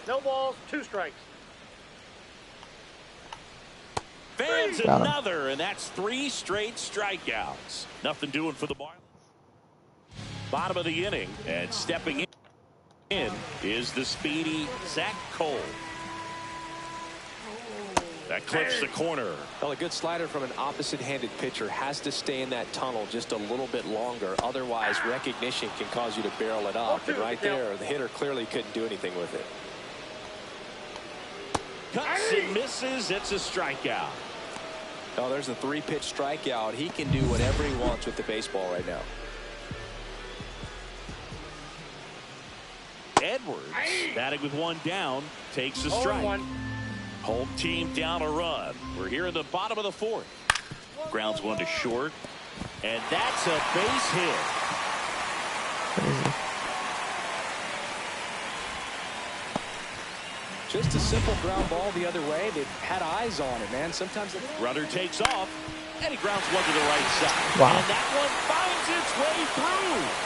No balls, 2 strikes.
Fans another, and that's 3 straight strikeouts. Nothing doing for the Marlins. Bottom of the inning, and stepping in is the speedy Zach Cole. That clips the corner.
Well, a good slider from an opposite-handed pitcher has to stay in that tunnel just a little bit longer. Otherwise, recognition can cause you to barrel it up. And right there, the hitter clearly couldn't do anything with it.
Cuts and misses. It's a strikeout.
Oh, there's a 3-pitch strikeout. He can do whatever he wants with the baseball right now.
Edwards, batting with 1 down, takes a strike. Home team down a run. We're here in the bottom of the 4th. Grounds 1 to short, and that's a base hit.
Just a simple ground ball the other way. They've had eyes on it, man. Sometimes the
runner takes off, and he grounds 1 to the right side.
Wow.
And that one finds its way through.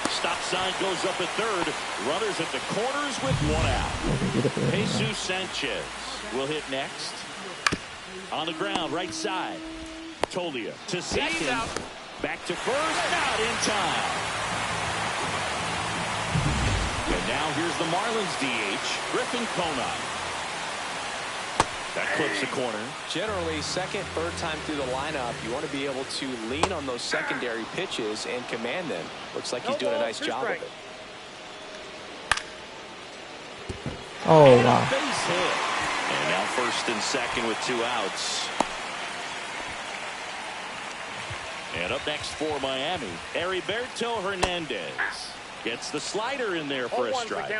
Stop sign goes up at 3rd. Runners at the corners with 1 out. Jesus Sanchez will hit next. On the ground, right side. Tolia to second. Back to first. Not in time. And now here's the Marlins DH, Griffin Conine. That clips the corner.
Generally, second, third time through the lineup, you want to be able to lean on those secondary pitches and command them. Looks like he's doing a nice job of it.
Oh, wow.
Base hit. And now first and second with 2 outs. And up next for Miami, Heriberto Hernandez gets the slider in there for a strike.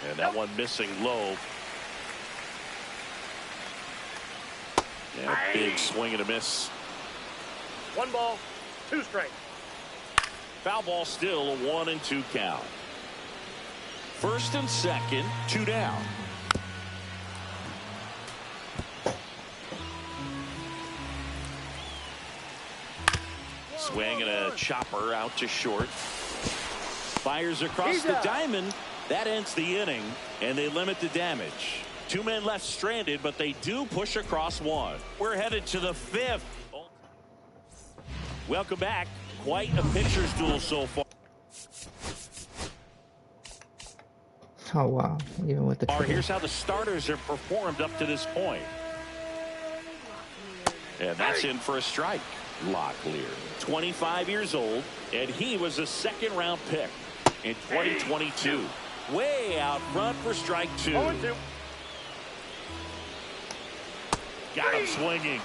And that one missing low. And a big swing and a miss.
1 ball, 2 strikes.
Foul ball still, a 1-2 count. First and second, 2 down. Swing and a chopper out to short. Fires across the diamond. That ends the inning, and they limit the damage. 2 men left stranded, but they do push across 1. We're headed to the 5th. Welcome back. Quite a pitcher's duel so far.
Oh, wow. Even with the
Here's how the starters have performed up to this point. And that's in for a strike. Locklear, 25 years old, and he was a 2nd-round pick in 2022. Way out front for strike 2.
0-2.
Got him swinging.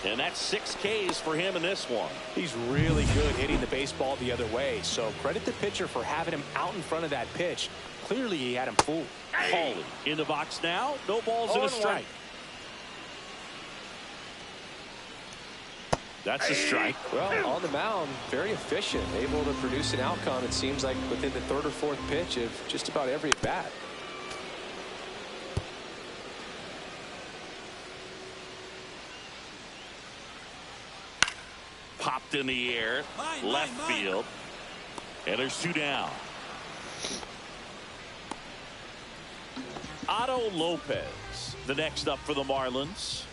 And that's 6 Ks for him in this one.
He's really good hitting the baseball the other way. So credit the pitcher for having him out in front of that pitch. Clearly he had him fooled.
Hawley in the box now. No balls and a strike. That's a strike.
Well, on the mound, very efficient, able to produce an outcome, it seems like, within the 3rd or 4th pitch of just about every at bat.
Popped in the air, left field, and there's 2 down. Otto Lopez, the next up for the Marlins.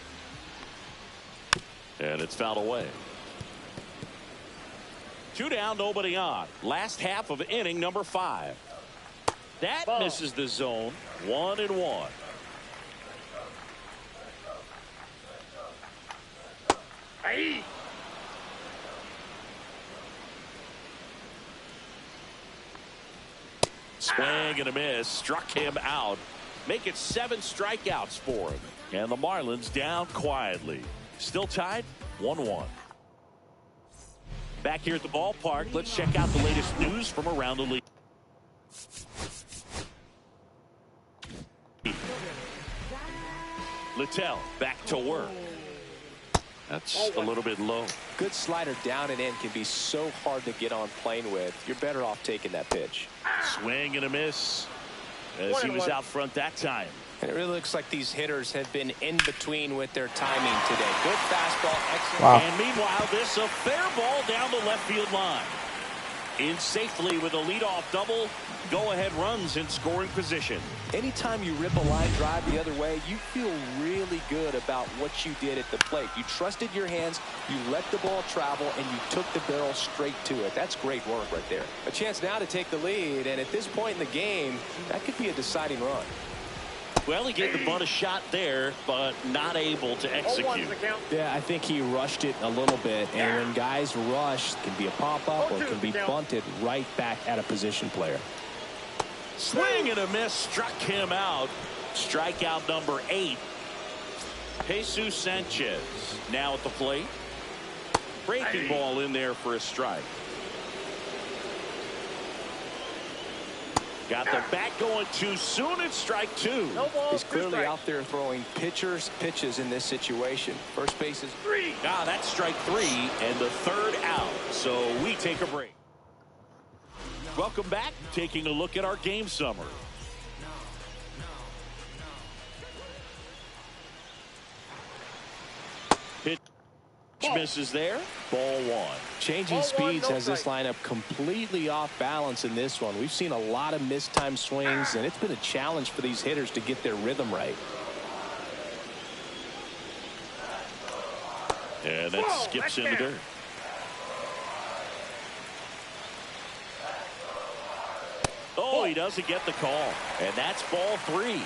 And it's fouled away. 2 down, nobody on. Last half of inning number 5. That misses the zone. 1-1. Swing and a miss. Struck him out. Make it 7 strikeouts for him. And the Marlins down quietly. Still tied 1-1. Back here at the ballpark, let's check out the latest news from around the league. Littell back to work. That's a little bit low.
Good slider down and in can be so hard to get on plane with. You're better off taking that pitch.
Swing and a miss as he was out front that time.
And it really looks like these hitters have been in between with their timing today. Good fastball, excellent.
Wow.
And meanwhile, this a fair ball down the left field line. In safely with a leadoff double. Go-ahead runs in scoring position.
Anytime you rip a line drive the other way, you feel really good about what you did at the plate. You trusted your hands, you let the ball travel, and you took the barrel straight to it. That's great work right there. A chance now to take the lead, and at this point in the game, that could be a deciding run.
Well, he gave the bunt a shot there, but not able to execute.
Yeah, I think he rushed it a little bit, and when guys rush, it can be a pop-up or it can be bunted right back at a position player.
Swing and a miss, struck him out. Strikeout number 8. Jesus Sanchez now at the plate. Breaking ball in there for a strike. Got the bat going too soon. It's strike 2.
He's clearly out there throwing pitches in this situation. First base is
3. Ah, that's strike 3 and the 3rd out. So we take a break. Welcome back. Taking a look at our game summary. Pitch misses there. Ball 1.
Changing speeds has this lineup completely off balance in this one. We've seen a lot of mistimed swings, and it's been a challenge for these hitters to get their rhythm right.
And that skips in the dirt. Oh, he doesn't get the call. And that's ball 3.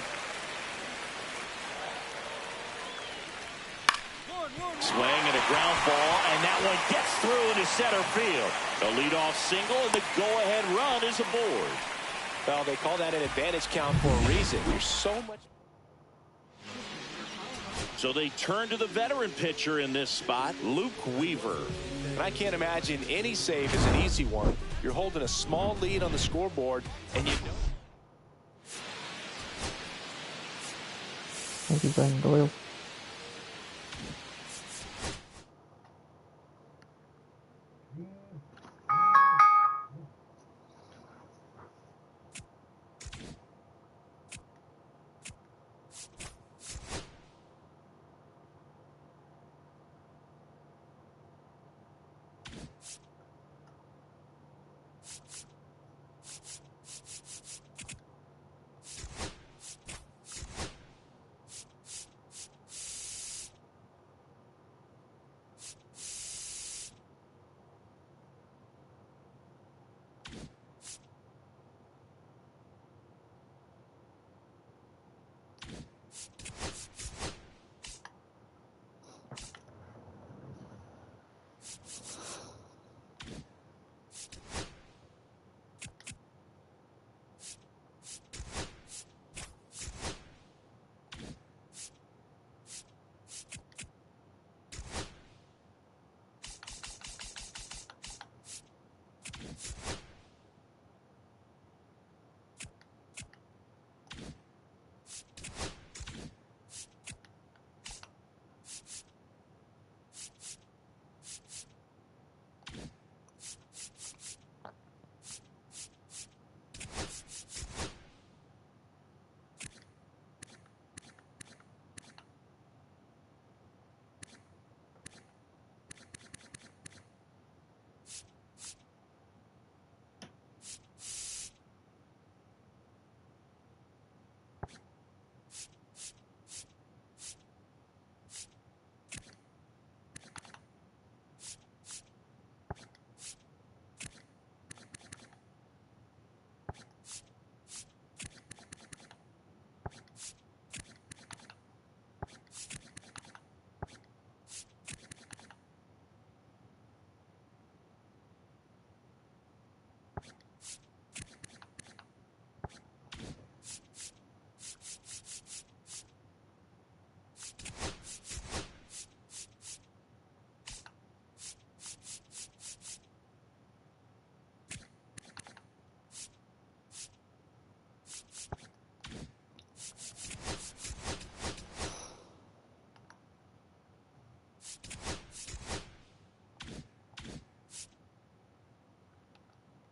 Swing and a ground ball, and that one gets through into center field. A leadoff single, and the go-ahead run is aboard.
Well, they call that an advantage count for a reason. There's so much.
So they turn to the veteran pitcher in this spot, Luke Weaver.
And I can't imagine any save is an easy one. You're holding a small lead on the scoreboard, and you know.
Thank you, Brandon Doyle.